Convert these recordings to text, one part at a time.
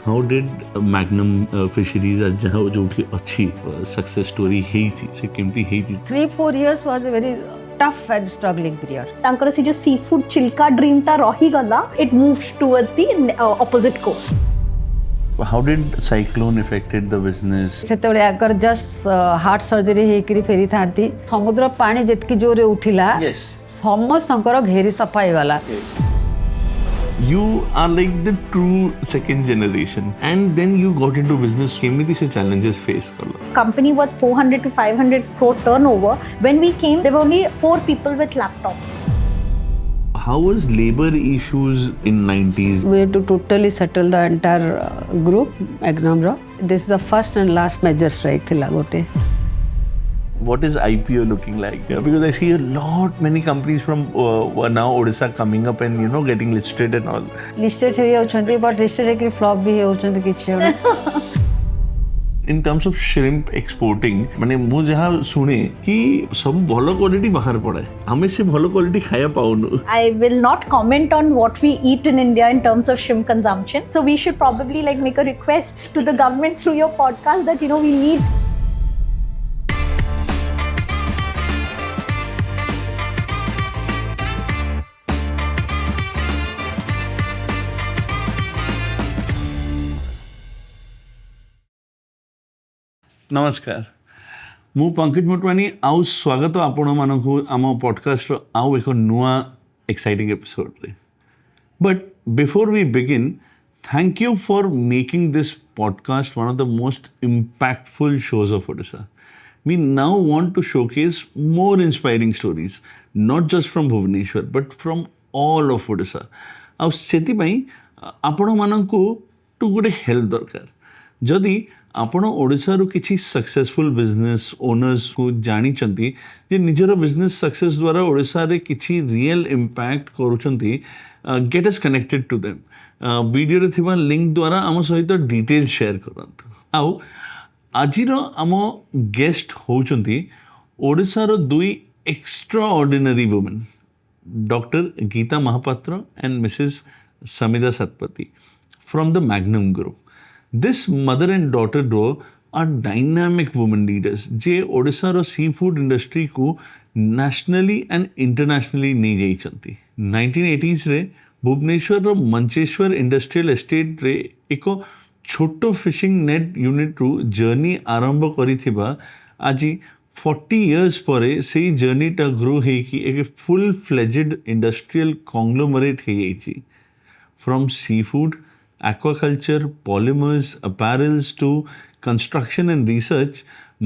How did magnum Fisheries आज जहाँ जो कि अच्छी सक्सेस स्टोरी है थी से केमती है थी 3-4 years was a very tough and struggling period. तांकर से जो सी फूड चिल्का ड्रीम ता रही गला it moved towards the opposite coast. How did cyclone effected the business सेतबेले आकर जस्ट हार्ट सर्जरी हेकरी फेरी थांती समुद्र पानी जेतकी जोरे उठिला समस्तंकर घेरी सफा हो गला. You are like the true second generation and then you got into business. केमिति से challenges face कर लो. Company worth 400 to 500 crore turnover. When we came, there were only 4 people with laptops. How was labor issues in 90s? We had to totally settle the entire group Magnum ro. This is the first and last major strike thila gote. What is IPO looking like? Yeah, because I see a lot many companies from now Odisha coming up and getting listed and all. Listed हो जाउछंती but listed एकरी flop भी होउछंती किछि. In terms of shrimp exporting, माने मु जहाँ सुने कि सब भलो क्वालिटी बाहर पड़े हमें से भलो क्वालिटी खाया पाउनु. I will not comment on what we eat in India in terms of shrimp consumption. So we should probably like make a request to the government through your podcast that we need. नमस्कार मु पंकज मोटवानी आउ स्वागत आपण मानकु आम podcast आउ एक नुआ exciting episode रे. But before we begin thank you for making this podcast one of the most impactful shows of Odisha. We now want to showcase more inspiring stories, not just from Bhubaneswar, but from all of Odisha. ଆଉ ସେଥିପାଇଁ ଆପଣମାନଙ୍କୁ ଗୋଟେ help ଦରକାର. ଯଦି ଆପଣ ଓଡ଼ିଶାରୁ କିଛି successful business ଓନର୍ସକୁ ଜାଣିଛନ୍ତି ଯେ ନିଜର ବିଜନେସ୍ ସକ୍ସେସ୍ ଦ୍ୱାରା ଓଡ଼ିଶାରେ କିଛି ରିଏଲ୍ ଇମ୍ପାକ୍ଟ କରୁଛନ୍ତି, ଗେଟ୍ ଅସ୍ କନେକ୍ଟେଡ୍ ଟୁ ଦେମ୍. ଭିଡ଼ିଓରେ ଥିବା ଲିଙ୍କ ଦ୍ୱାରା ଆମ ସହିତ ଡିଟେଲ୍ସ ସେୟାର କରନ୍ତୁ. ଆଉ ଆଜିର ଆମ ଗେଷ୍ଟ ହେଉଛନ୍ତି ଓଡ଼ିଶାର ଦୁଇ extra ordinary women, Dr. Geeta Mahapatra and Mrs. Samida Satpathy from the Magnum Group. This mother and daughter duo are dynamic women leaders जे ओडिशा रो सी फूड इंडस्ट्री को नेशनली एंड इंटरनेशनली नहीं जाइछंती. 1980s रे भुवनेश्वर रो मंचेश्वर इंडस्ट्रियल एस्टेट रे एको छोटो फिशिंग नेट यूनिट रू जर्नी आरंभ करिथिबा आजी 40 years परे से जर्नीटा ग्रो होगी एक फुल फ्लेजेड इंडस्ट्रियल कॉन्ग्लोमरेट हो जाइए. From seafood, aquaculture, polymers, apparels to construction and research,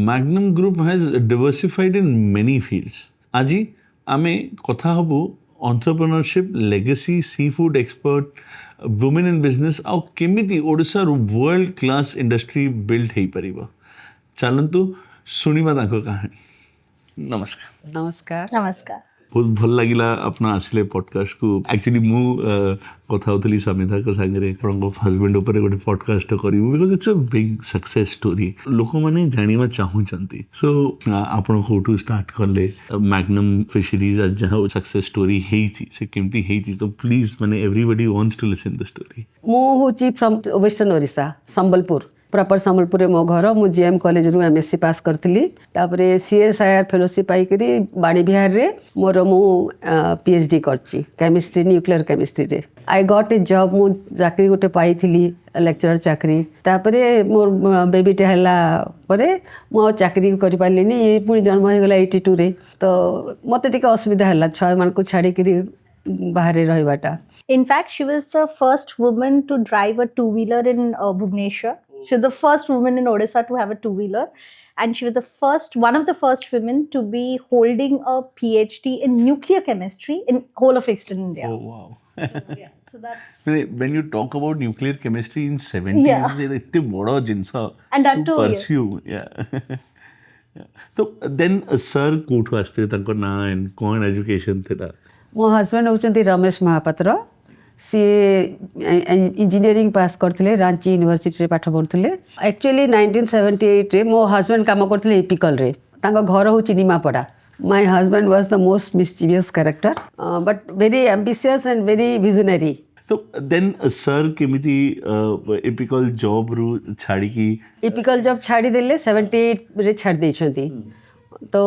Magnum Group has diversified in many fields. আজি আমি কথা হবু entrepreneurship, legacy, seafood expert, women in business ଆଉ କେମିତି ଓଡ଼ିଶାରୁ world class industry build ହେଇପାରିବ. ଚାଲନ୍ତୁ ଶୁଣିବା ତାଙ୍କ କାହାଣୀ. ନମସ୍କାର. नमस्कार. नमस्कार. बहुत भल लगिला अपना आसिले पॉडकास्ट को. एक्चुअली मु कथा होतली समिधा को सांगरे आपन हस्बैंड ऊपर गोटे पॉडकास्ट करिवु because it's a big success story. लोक माने जानिबा चाहुचंती. सो आपन कोठू स्टार्ट करले मैग्नम फिशरीज आज जहाँ सक्सेस स्टोरी हेथी से केमती हेथी, तो प्लीज माने everybody wants to listen the story. मु होची from western Odisha Sambalpur proper Sambalpur मो घर. मु जीएम कॉलेज रु एमएससी पास करथिली. तापरे सीएसआईआर फेलोशिप पाई करी बाणी बिहार रे मोर मु पीएचडी करची केमिस्ट्री, न्यूक्लियर केमिस्ट्री रे. I got a job. मु चाकरी गोटे पाई थिली लेक्चरर चाकरी. तापरे मोर बेबीटे हला परे मु चाकरी करि पालिनी. ये पुणी जन्म हो गला 82 रे. तो मते टिके असुविधा हला छय मान को छाडी करी बाहर रहबाटा. In fact, she was the first woman to drive a two-wheeler in Bhubaneswar. She was the first woman in Odisha to have a two-wheeler, and she was one of the first women to be holding a PhD in nuclear chemistry in whole of Eastern India. Oh wow. So that's When you talk about nuclear chemistry in 70s, Yeah. इतने बड़ा जिनसा And that to too, pursue. Yeah. Yeah. तो then sir कोठो आस्ते तांको ना and कौन education तेरा. मो husband होचंती Ramesh Mahapatra. सी engineering pass करथिले रांची यूनिवर्सिटी रे पाठ पढुथिले. एक्चुअली 1978 रे मो हस्बैंड काम करथिले इपिकल रे. तांको घर होची Nimapada. My husband was the most mischievous character, but very ambitious and very visionary. तो देन सर केमिति एपिकल जॉब रु छाड़ी की इपिकल जब छाड़ी देले 78 रे छाड़ देछंती तो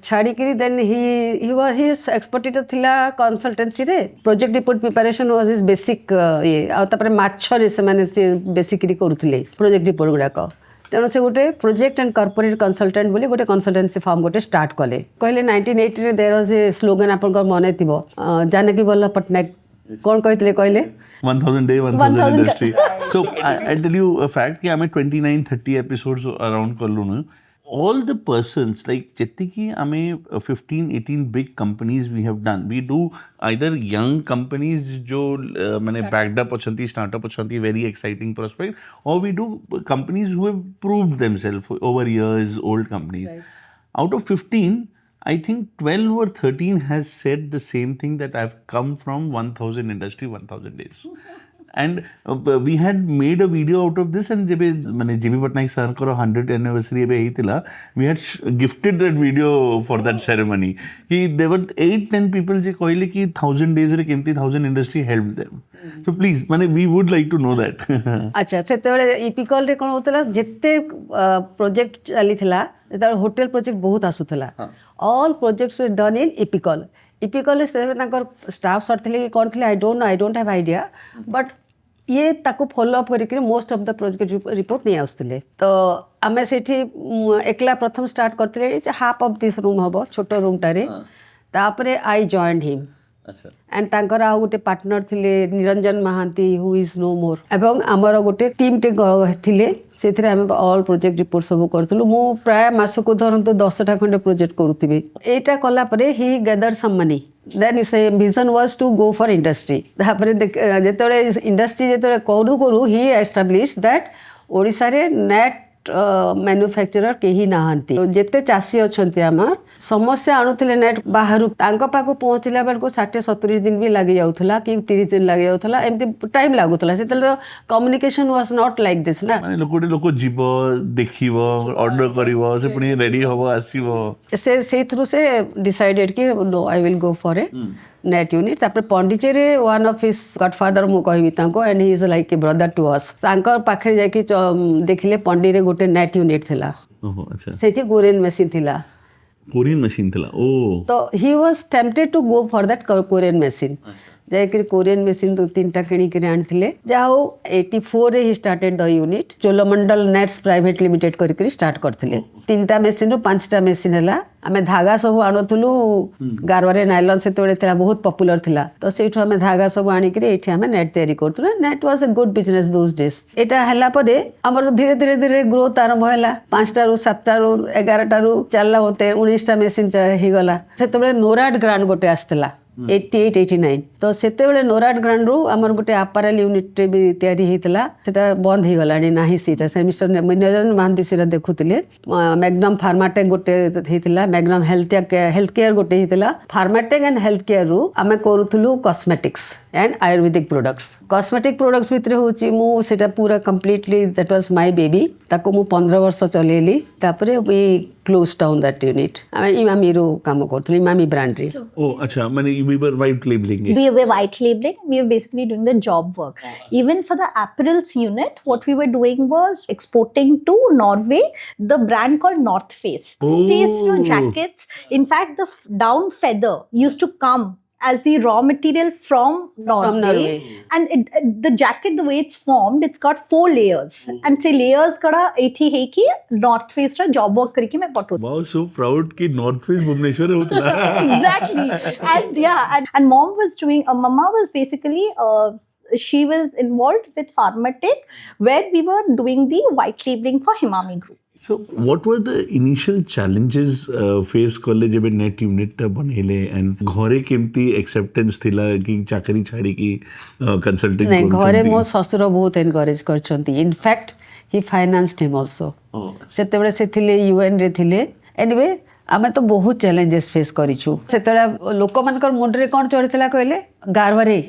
छाड़ी करी then he was his expertise थिला कंसल्टेंसी रे project report preparation was his basic ये आ तापर माछ रे से माने बेसिकली करूथिले प्रोजेक्ट रिपोर्ट गुडा को तेणु से गोटे प्रोजेक्ट एंड कॉर्पोरेट कंसल्टेंट बोली गोटे कंसल्टेंसी फर्म गोटे स्टार्ट कले कहले 1980 रे देयर वाज ए स्लोगन आपन मन थिबो जानकी वल्लभ पटनायक कौन कहते कहले 1000 day 1000 industry. So I tell you a fact कि हमें 29-30 episodes around कर लूँ all the persons like जेत्तिकी हमें 15-18 big companies we have done. We do either young companies जो मैंने backed up अच्छी startup अच्छी very exciting prospect, or we do companies who have proved themselves over years, old companies. Right. Out of 15, I think 12 or 13 has said the same thing that I've come from 1000 industry, 1000 days. And we had made a video out of this and जब मैंने JB Patnaik sir को 100th anniversary पे ही थिला we had gifted that video for that ceremony कि there were 8-10 people जे कहले कि 1000 days रे केमती 1000 industry helped them. So please माने we would like to know that. अच्छा सेतेबेले इपिकल रे कोन होतला जेते प्रोजेक्ट चली थिला जेते होटल प्रोजेक्ट बहुत आसुथला all projects were done in इपिकल इपिकल स्टाफ सर थे कि कौन थे I don't have idea but ये ताको फॉलो अप करके most of the project report नहीं आसुले तो आम से एकला प्रथम स्टार्ट करते हाफ ऑफ दिस रूम हम छोट रूमटारे तापरे आई जॉइंड हिम एंड तांकर आ गोटे पार्टनर थिले Niranjan Mohanty who is no more एवं आमर गोटे टीम टे थिले से आम ऑल प्रोजेक्ट रिपोर्ट सब करूँ मु प्राय मासक धरतु 10टा खंडे प्रोजेक्ट करुवे यहाँ कलापर he gather some money then से vision was to go for industry जिते इंडस्ट्री जिते करू ही एस्टाब्लिश दैट ओडिशा रे नेट मैन्युफैक्चरर कहीं नहांती जिते चाषी अच्छा आम समस्या आणुले नेट बाहर पाक पहुँचला बेलू 60-70 दिन भी लगी जाऊला कि 30 दिन लगी जाऊला एमती टाइम लगुला से communication was not like this ना लोक जीव देख ऑर्डर कर से पुणी रेडी हम आसो से थ्रू से डिसाइडेड कि no I will go for a net unit तापर Pondicherry one of his godfather मु कहबी तांको and he is like a brother to us तांकर पाखे जाके देखिले पंडी रे गोटे नेट यूनिट थिला सेठी कोरियन मशीन थिला ओ तो he was tempted to go for that Korean machine जाकर कोरियन मशीन 3टा किणिक आनी जहाँ 84 रे he started the unit Cholamandal nets private limited करके स्टार्ट करथिले 3टा मशीन 5टा मशीन है आम धागा सब आणुलु गारवारे नाइलन से बहुत पॉपुलर थिला तो सेठू आम धागा सब आनिक आम नेट तैयारी करूँ net was a good business those days एटा हला परे हमर धीरे धीरे धीरे ग्रोथ आरंभ है 5टारू 7टारू 11टारू चलला मते 19टा मशीन हो गला से नोराड ग्रांड गोटे आसला 88-89 तो सेतेबेले नोराड ग्रांड रू आमर गोटे आपाराल यूनिट भी तैयारी होता सेटा बंद हो गलानी ना सीटा से मिस्टर निरंजन महांती से देखुले मैग्नम फार्माटेक गोटे होता मैग्नम हेल्थ केयर गोटे होता फार्माटेक एंड हेल्थ केयर रू आम करूँ cosmetics and ayurvedic products cosmetic products भितर हूँ से पूरा completely that was my baby ताको मु 15 वर्ष चलेली तापरे we close down that unit आम इमामी रू काम करूँ इमामी ब्रांड रे ओ अच्छा माने we were white labeling it. We were white labeling. We were basically doing the job work. Even for the apparels unit, what we were doing was exporting to Norway the brand called North Face. Face jackets. In fact, the down feather used to come as the raw material from Norway. And the jacket, the way it's formed, it's got 4 layers. And say layers kada 80 hai ki North Face ra job work karike main patu. Wow, so proud ki North Face Bhubaneswar mein hota. Exactly. And yeah, and mom was doing, mama was basically, she was involved with Pharmatech where we were doing the white labeling for Himami Group. So what were the initial challenges face कले जब net unit बनेले and घरे केमती acceptance थिला कि चाकरी छाड़ी की कंसल्टिंग नहीं घरे मो ससुर बहुत एनकरेज करछंती in fact he financed him also सेतेबेले से थिले यूएन रे थिले एनीवे आमे तो बहुत चैलेंजेस फेस करिछु सेतला लोक मानकर मुंडरे कोन चढ़ितला कहले गारवारे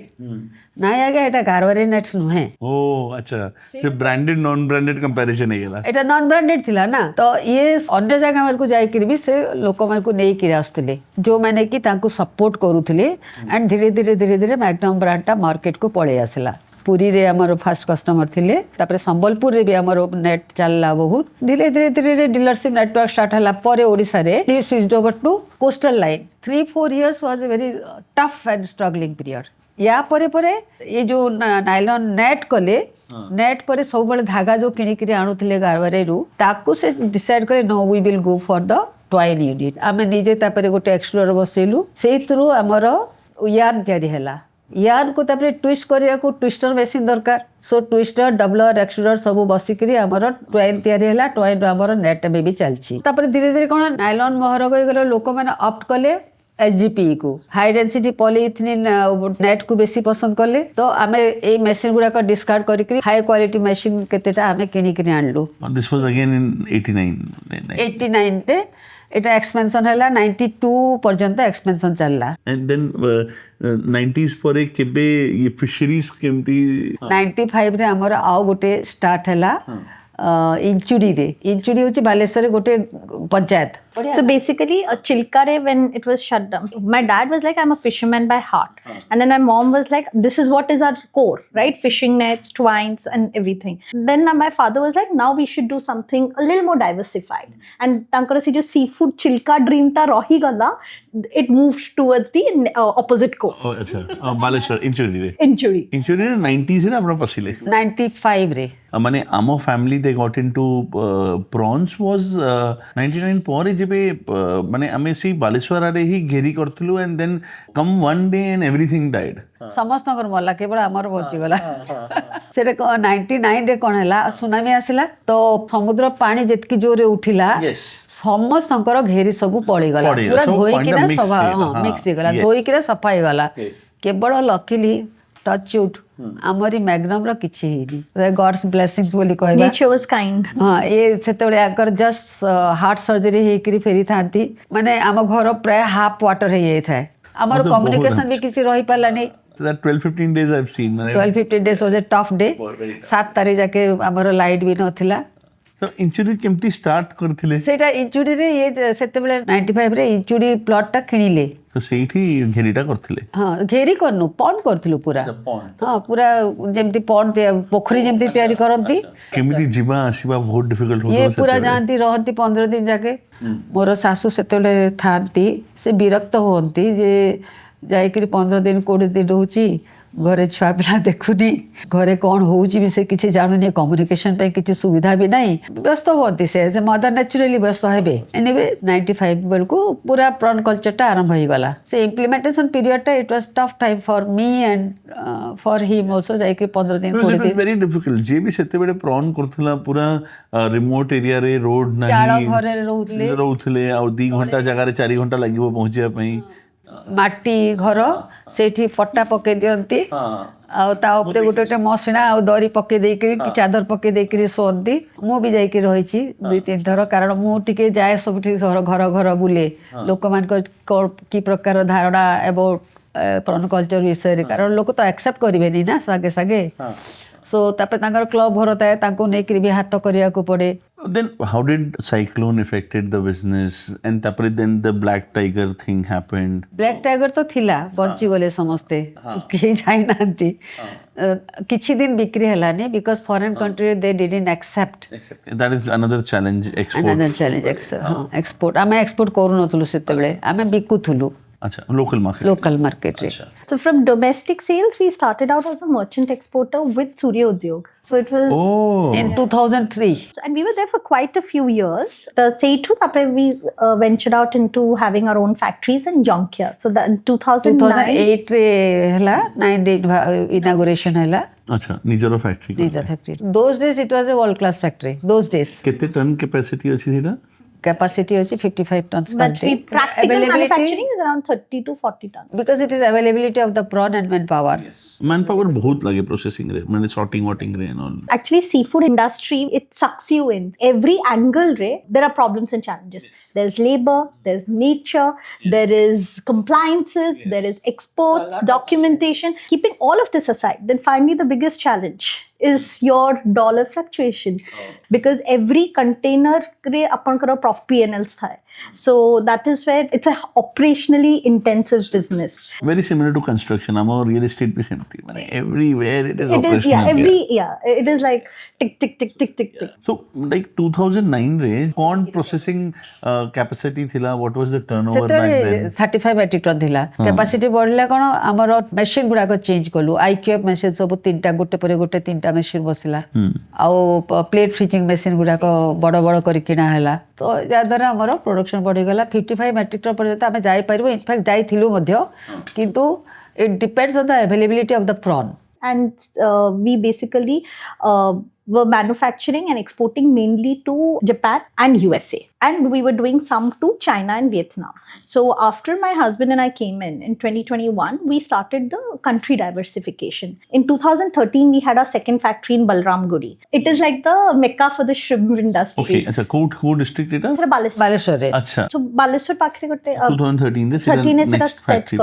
नाइ आगे एटा गारवारे नेट्स नुहे ओ अच्छा से ब्रांडेड नॉन ब्रांडेड कंपैरिजन है गेला एटा नॉन ब्रांडेड थिला ना तो ये अन्य जगह मानकु जाई कि भी से लोक मानकु नै कि आस्तले जो माने कि तांकु सपोर्ट करूथिले एंड धीरे धीरे मैग्नम ब्रांडटा मार्केट को पळे आसला पुरी रे हमर फर्स्ट कस्टमर थिले तापर संबलपुर रे भी हमर नेट चलला बहुत धीरे धीरे डीलरशिप नेटवर्क स्टार्ट हला परे ओडिसा रे we switched over to coastal line 3-4 years was a very tough and struggling period या परे ये जो नाइलॉन नेट कले नेट पर सब बळे धागा जो किणी आणुथिले गारवारे रु ताकू से डिसाइड करे no we will go for the twin unit आमे निजे तापर गोटे एक्सप्लोरर बसेलु सेथरु हमर यार्न तयारी हैला यार्न को तापर ट्विस्ट करिया को ट्विस्टर मशीन दरकार सो ट्विस्टर डबलर एक्सट्रूडर सब बसिकरी हमर ट्वाइन तयारी हैला ट्वाइन हमर नेट में भी चलची तापर धीरे धीरे कोन नाइलॉन महर गई गलो लोक माने ऑप्ट कले HDPE को हाई डेंसिटी पॉलीइथिलीन नेट को बेसी पसंद कले तो आमे ए मशीन गुडा का डिस्कार्ड करिकरी हाई क्वालिटी मशीन केतेटा आमे किनी किनी आनलु दिस वाज अगेन इन 89 टे एटा एक्सपेंशन हैला 92 पर्यंत एक्सपेंशन चलला एंड देन 90s परे केबे ये फिशरीज केमती 95 रे हमर आउ गोटे स्टार्ट हैला इंचुडी रे इंचुडी होची बालेश्वर रे गोटे panchayat So basically, Chilkare, when it was shut down, my dad was like, I'm a fisherman by heart. And then my mom was like, this is what is our core, right? Fishing nets, twines, and everything. Then my father was like, now we should do something a little more diversified. And tankara se jo seafood chilka dream ta rahi gala, it moved towards the opposite coast. ओ अच्छा बालेश्वर इंचुरी रे Injury. इंचुरी रे 90s रे आपण पसिले 95 रे माने आमो family they got into prawns was 99 ପରେ जेबे माने आमे सी बालेश्वर आरे ही घेरी करथलु and then come one day and everything died समस्त मरला केवल आमर बची गला सेटे 99 रे कोन हैला सुनामी आसिला तो समुद्र पानी जेतकी जोरे उठिला समस्त घेरी सब पड़ी गला पूरा धोई किना सफा हां मिक्स हो गला धोई किना सफा हो गला केवल लकीली टच उट आमरी मैग्नम रो किछि हिनी गॉड्स ब्लेसिंग्स बोली कहबा Nature was kind. हाँ ये सेतबेले आकर जस्ट हार्ट सर्जरी हेकरी फेरी थांती माने आम घर प्राय हाफ वाटर हे जाय थाए हमर कम्युनिकेशन भी किछि रही पाला नै that 12-15 days I've seen 12-15 days was a tough day 7 तारीख जाके हमर लाइट भी नथिला तो इंचुरी केमती स्टार्ट करथिले सेटा इंचुडी रे ये सेतबेले 95 रे इंचुडी प्लॉट टा किनिले तो सेठी घेरीटा करथिले हाँ घेरी करनु पॉन्ड करथिलु पूरा हाँ पूरा जेमती पॉन्ड पोखरी जेमती तयारी करंती केमिति जीवा आसीबा बहुत डिफिकल्ट होतो ये पूरा जानती रहती 15 दिन जाके मोर सासू सेतबेले थांती से विरक्त होंती जे जाइकरी 15 दिन 20 दिन रहउची घरे छुआ पिला देखुनी घरे कौन होउची भी से किछि जानुनी कम्युनिकेशन पे किछि सुविधा भी नहीं व्यस्त होती से मदर नेचुरली व्यस्त हेबे एनीवे 95 बेल को पूरा प्रॉन कल्चर टा आरंभ हो गला से इम्प्लीमेंटेशन पीरियड टा it was tough time for me and for him also जाइके 15 दिन 20 दिन वेरी डिफिकल्ट जे भी सेते बेडे प्रॉन करथला पूरा रिमोट एरिया रे रोड नाही चाळ घरे रहउथले आ 2 घंटा जगह रे 4 घंटा लागिवो पहुंचिया पई माटी घर सेठी पट्टा पके दियंती आ ता ऊपर गोटे मसिना आ दरी पके देकरी कि चादर पके देकरी सोंती मु भी जाइके रहिछि 2-3 थर कारण मु टिके जाय सबठी घर घर घर बुले लोक मान की प्रकार धारणा अबाउट प्रॉन कल्चर विषय रे कारण लोक तो एक्सेप्ट करिवे नि ना सागे सागे सो तापे तांकर क्लब घर ताए तांको नेकरी भी हाथ करिया को पड़े then how did cyclone affected the business and tapre then the black tiger thing happened black tiger तो थिला बंची गले समस्ते के जाई नांती किछि दिन बिक्री हलानी because foreign country they didn't accept that is another challenge export another challenge export आमे एक्सपोर्ट करू नथलु सेतेबेले आमे बिकुथलु acha local market रे So from domestic sales, we started out as a merchant exporter with Surya Udyog. So it was, in 2003 and we were there for quite a few years. The Seitu, after we ventured out into having our own factories in Jonkia. So that in 2009, 2008 रे हला 9 day inauguration हला acha nijaro factory निजा factory those days it was a world class factory those days kete ton capacity achi thila capacity is 55 tons per But day. practical manufacturing is around 30 to 40 tons. because it is availability of the prawn and manpower. Man power बहुत लगे processing रे मैंने sorting वॉटिंग रे and all Actually, seafood industry, it sucks you in. Every angle, Ray, there are problems and challenges. There's labor, there's nature, there is compliances, there is exports, documentation. Keeping all of this aside, then finally the biggest challenge is your dollar fluctuation. Because every container रे अपन करो profit P&Ls था. So that is where it's a operationally intensive business. Very similar to construction हमारा real estate भी same थी मैंने everywhere it is It is, it is like tick, tick, tick, tick, tick, tick. So like 2009 रे कौन processing capacity थिला what was the turnover back then 35 metric ton थिला capacity बढ़ला कोन हमर मशीन गुडा को चेंज कलु आईक्यूएफ मशीन सब तीनटा गोटे परे गोटे तीनटा मशीन बसिला आ प्लेट फ्रीजिंग मशीन गुडा को बड़ बड़ करी किना हैला तो या द्वारा हमर प्रोडक्शन बढ़ी गला 55 मेट्रिक टन पर्यंत आमे जाई परबो इनफैक्ट जाई थिलु मध्य किंतु it depends on the availability of the prawn And we basically were manufacturing and exporting mainly to Japan and USA. And we were doing some to China and Vietnam. So after my husband and I came in 2021, we started the country diversification. In 2013, we had our second factory in Balramguri. It is like the mecca for the shrimp industry. Okay अच्छा को district एटा Sir, Baleswar. Baleshwar रे अच्छा So Baleswar पाखरे गोटे 2013 रे 13 is next set factory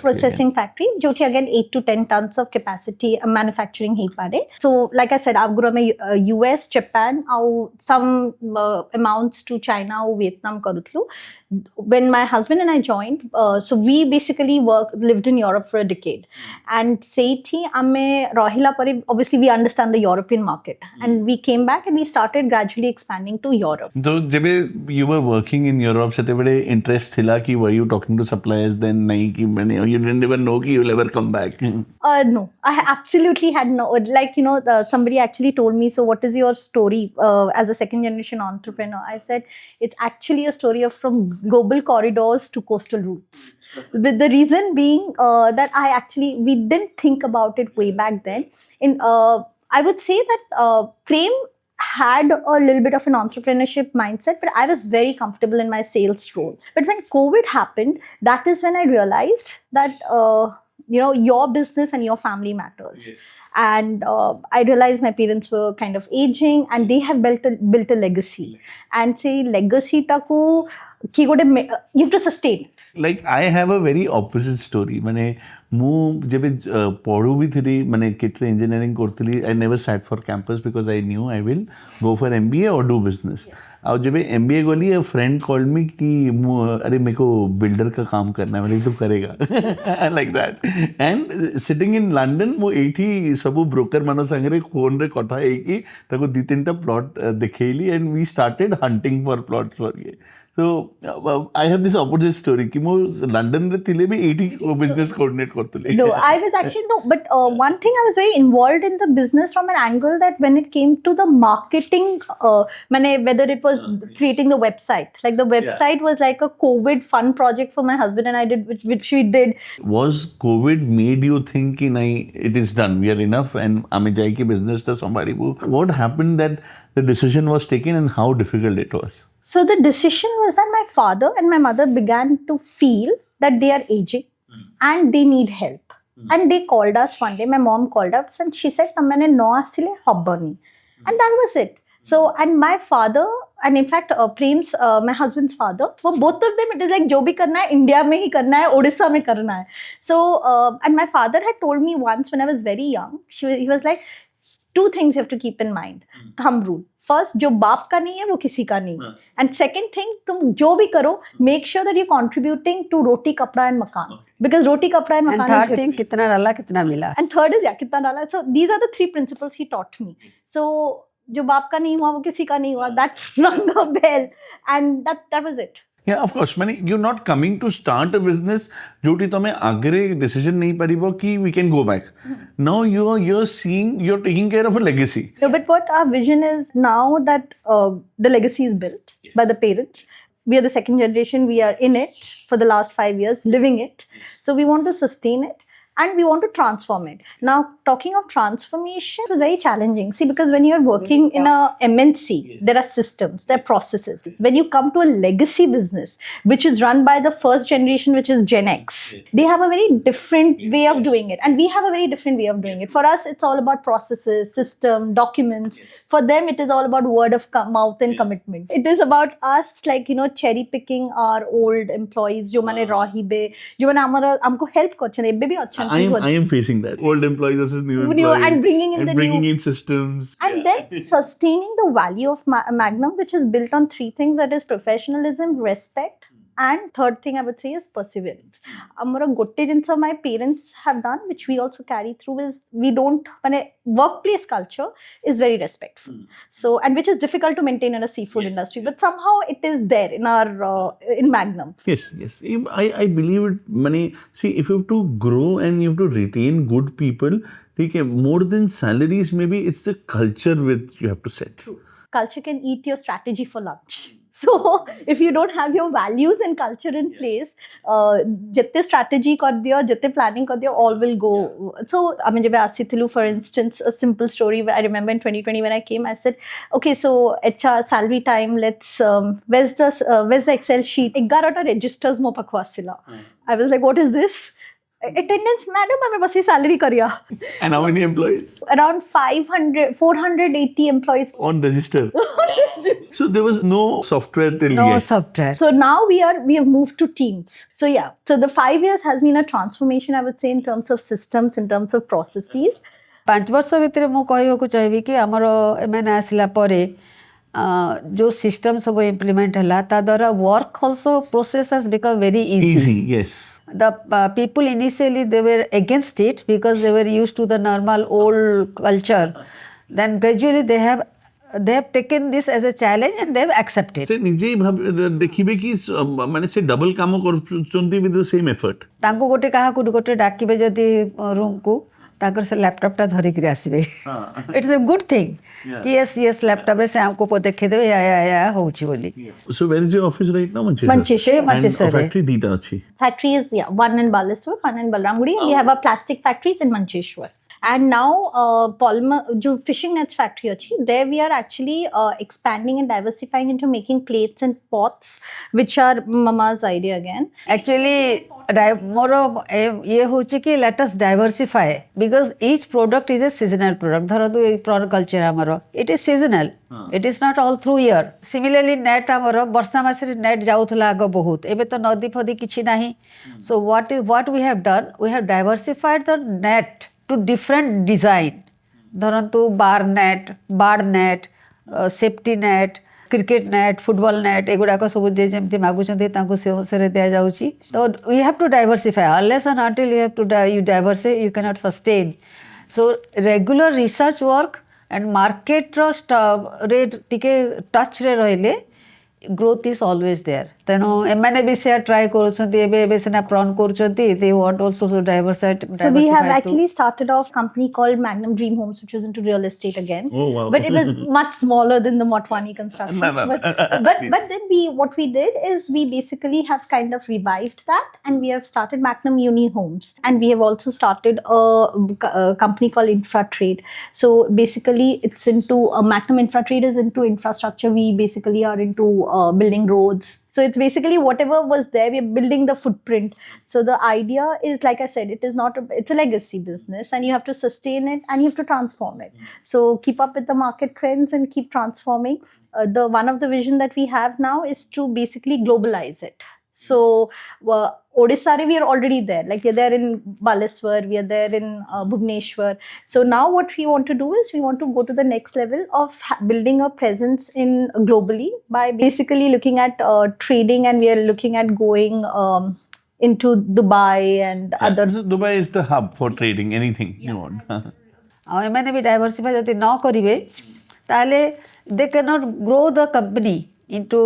processing factory जो थी again 8 to 10 tons of capacity manufacturing ही पारे. So like I said, आप में US, Japan और some amounts to China और Vietnam करूँ. When my husband and I joined, so we basically lived in Europe for a decade. And ସେଇଠି ଆମେ ରହିଲା ପରେ obviously we understand the European market. And we came back and we started gradually expanding to Europe. तो जब you were working in Europe सेते बड़े interest थिला कि were you talking to suppliers then नहीं कि मैंने you didn't even know कि you'll ever come back No, I absolutely had no, like, you know, somebody actually told me, so what is your story as a second generation entrepreneur? I said, it's actually a story of from global corridors to coastal routes. With the reason being that we didn't think about it way back then. I would say that Prem had a little bit of an entrepreneurship mindset, but I was very comfortable in my sales role. But when COVID happened, that is when I realized that your business and your family matters. Yes. And I realized my parents were kind of aging and they have built a legacy. And say legacy taku ki gote you have to sustain. Like I have a very opposite story. माने मु जब पढ़ू भी थी माने किटरे engineering करतली I never sat for campus because I knew I will go for MBA or do business. और जब MBA गली a friend called me कि अरे मेरे को बिल्डर का काम करना है मैंने तो करेगा like that. And sitting in London वो एठी सबू ब्रोकर मानो संगरे फोन रे कथा है कि ताको दी तीन टा plot दिखेली and we started hunting for plots for ये. So I have this opposite story कि मो लंदन रे थिले भी 80 बिजनेस कोऑर्डिनेट करतले. No, I was actually no, but one thing I was very involved in the business from an angle that when it came to the marketing, whether it was creating the website, like the website was like a COVID fun project for my husband and I did, which we did. Was COVID made you think कि नहीं it is done, we are enough and हमें जाए कि business तो somebody वो. What happened that the decision was taken and how difficult it was? So the decision was that my father and my mother began to feel that they are aging and they need help. And they called us one day. My mom called us and she said, "Namane no asile hobbani," and that was it. So and my father and in fact Prem's my husband's father, for both of them it is like जो भी करना है India में ही करना है, ओडिशा में करना है. So and my father had told me once when I was very young, he was like, two things you have to keep in mind. Thumb rule. First, जो बाप का नहीं है वो किसी का नहीं है. And second thing, तुम जो भी करो, make sure that you're contributing to रोटी कपड़ा and मकान. Because रोटी कपड़ा and मकान. And third thing, कितना डाला कितना मिला. And third is कितना डाला. So these are the three principles he taught me. So जो बाप का नहीं हुआ वो किसी का नहीं हुआ. That rang a bell, and that was it. Yeah, of course. माने you're not coming to start a business जोटी तो मैं आगरे decision नहीं परिबो कि we can go back. Now you're taking care of a legacy. No, but what our vision is now that the legacy is built by the parents. We are the second generation. We are in it for the last 5 years, living it. So we want to sustain it. and we want to transform it. Now, talking of transformation, it was very challenging. See, because when you're working in a MNC, there are systems, there are processes. When you come to a legacy business, which is run by the first generation, which is Gen X, they have a very different way of doing it. And we have a very different way of doing it. For us, it's all about processes, system, documents. For them, it is all about word of mouth and commitment. It is about us, like, you know, cherry picking our old employees, जो माने रहिबे, जो माने हमारा हमको help करछन, एबे भी अच्छा I am facing that. Old employees versus new employees. and bringing in the bringing new in systems. and then sustaining the value of Magnum, which is built on three things: that is professionalism, respect, and third thing I would say is perseverance. Amara gotte jinsa my parents have done, which we also carry through, is we don't, workplace culture is very respectful. So, and which is difficult to maintain in a seafood industry, but somehow it is there in our in Magnum. Yes. I believe it. Money. See, if you have to grow and you have to retain good people, okay, more than salaries, maybe it's the culture which you have to set. True. Culture can eat your strategy for lunch. So if you don't have your values and culture in place, जितने strategy कर दिया, जितने planning कर दिया, all will go. So I mean, जब आसितिलु, for instance, a simple story. I remember in 2020 when I came, I said, okay, so HR salary time. Let's where's the Excel sheet? 11 registers mo pakwasila. I was like, what is this? Attendance, madam, हमें बस ये salary करिया. And how many employees? Around 480 employees On register. So there was no software till No yet. software. So now we have moved to teams. So yeah, so the 5 years has been a transformation, I would say, in terms of systems, in terms of processes. 5 ବର୍ଷ ଭିତରେ ମୁଁ କହିବାକୁ ଚାହିଁବି କି ଆମର ଏମାନେ ଆସିଲା ପରେ जो सिस्टम सब इम्प्लीमेंट है ता द्वारा work also process has become very Easy, yes. The people initially they were against it because they were used to the normal old culture. Then gradually they have taken this as a challenge and they have accepted. से निजे देखिबे कि माने से double काम करचंती with the same effort. तांको गोटे काहा गोटे डाकिबे जदि रूम को ताकर से लैपटॉप टा धरि के आसीबे. इट्स अ गुड थिंग कि यस लैपटॉप रे से हमको देखे देबे या होउची बोली. So where is your office right now? Manchester. Manchester And factory dita achi. Factory is one in Baleswar, one in Balramgudi, and we have a plastic factories in Manchester. And now polymer, जो fishing nets factory achi, there we are actually expanding and diversifying into making plates and pots, which are Mama's idea again. Actually, more ये होची कि let us diversify because each product is a seasonal product. धरो तो एक product culture हमारो, it is seasonal. It is not all through year. Similarly, net हमारो वर्षा मासरे net जाउथला आगो बहुत. एबे तो नदी फदी किछि नाही. So what we have done? We have diversified the net to different design. धरन्तु bar net, safety net, cricket net, football net एगुड़ाक सब जमी मागुंट से अनुसार दि जाऊँगी. So you have to diversify unless and until you diversify you cannot sustain. So regular research work and market rate टिके टच रे रहिले ग्रोथ इज ऑलवेज देयर. तेणु एमाने भी से ट्राई करूछंती एबे सेना प्रॉन करूछंती they want also to diversify. So we have actually started off a company called Magnum Dream Homes, which was into real estate again. Oh, wow. But it was much smaller than the Motwani Constructions. No. But then what we did is we basically have kind of revived that, and we have started Magnum Uni Homes, and we have also started a company called Infratrade. So basically it's into Magnum Infratrade is into infrastructure. We basically are into building roads. So it's basically whatever was there, we're building the footprint. So the idea is, like I said, it's a legacy business, and you have to sustain it and you have to transform it. So keep up with the market trends and keep transforming. One of the vision that we have now is to basically globalize it. So Odisha, we are already there. Like we're there in Baleswar, we are there in Bhubaneswar. So now what we want to do is we want to go to the next level of building a presence in globally by basically looking at trading, and we are looking at going into Dubai and other. So Dubai is the hub for trading anything you want. एमाने भी diversify जदि न करिवे ताले they can not grow the company into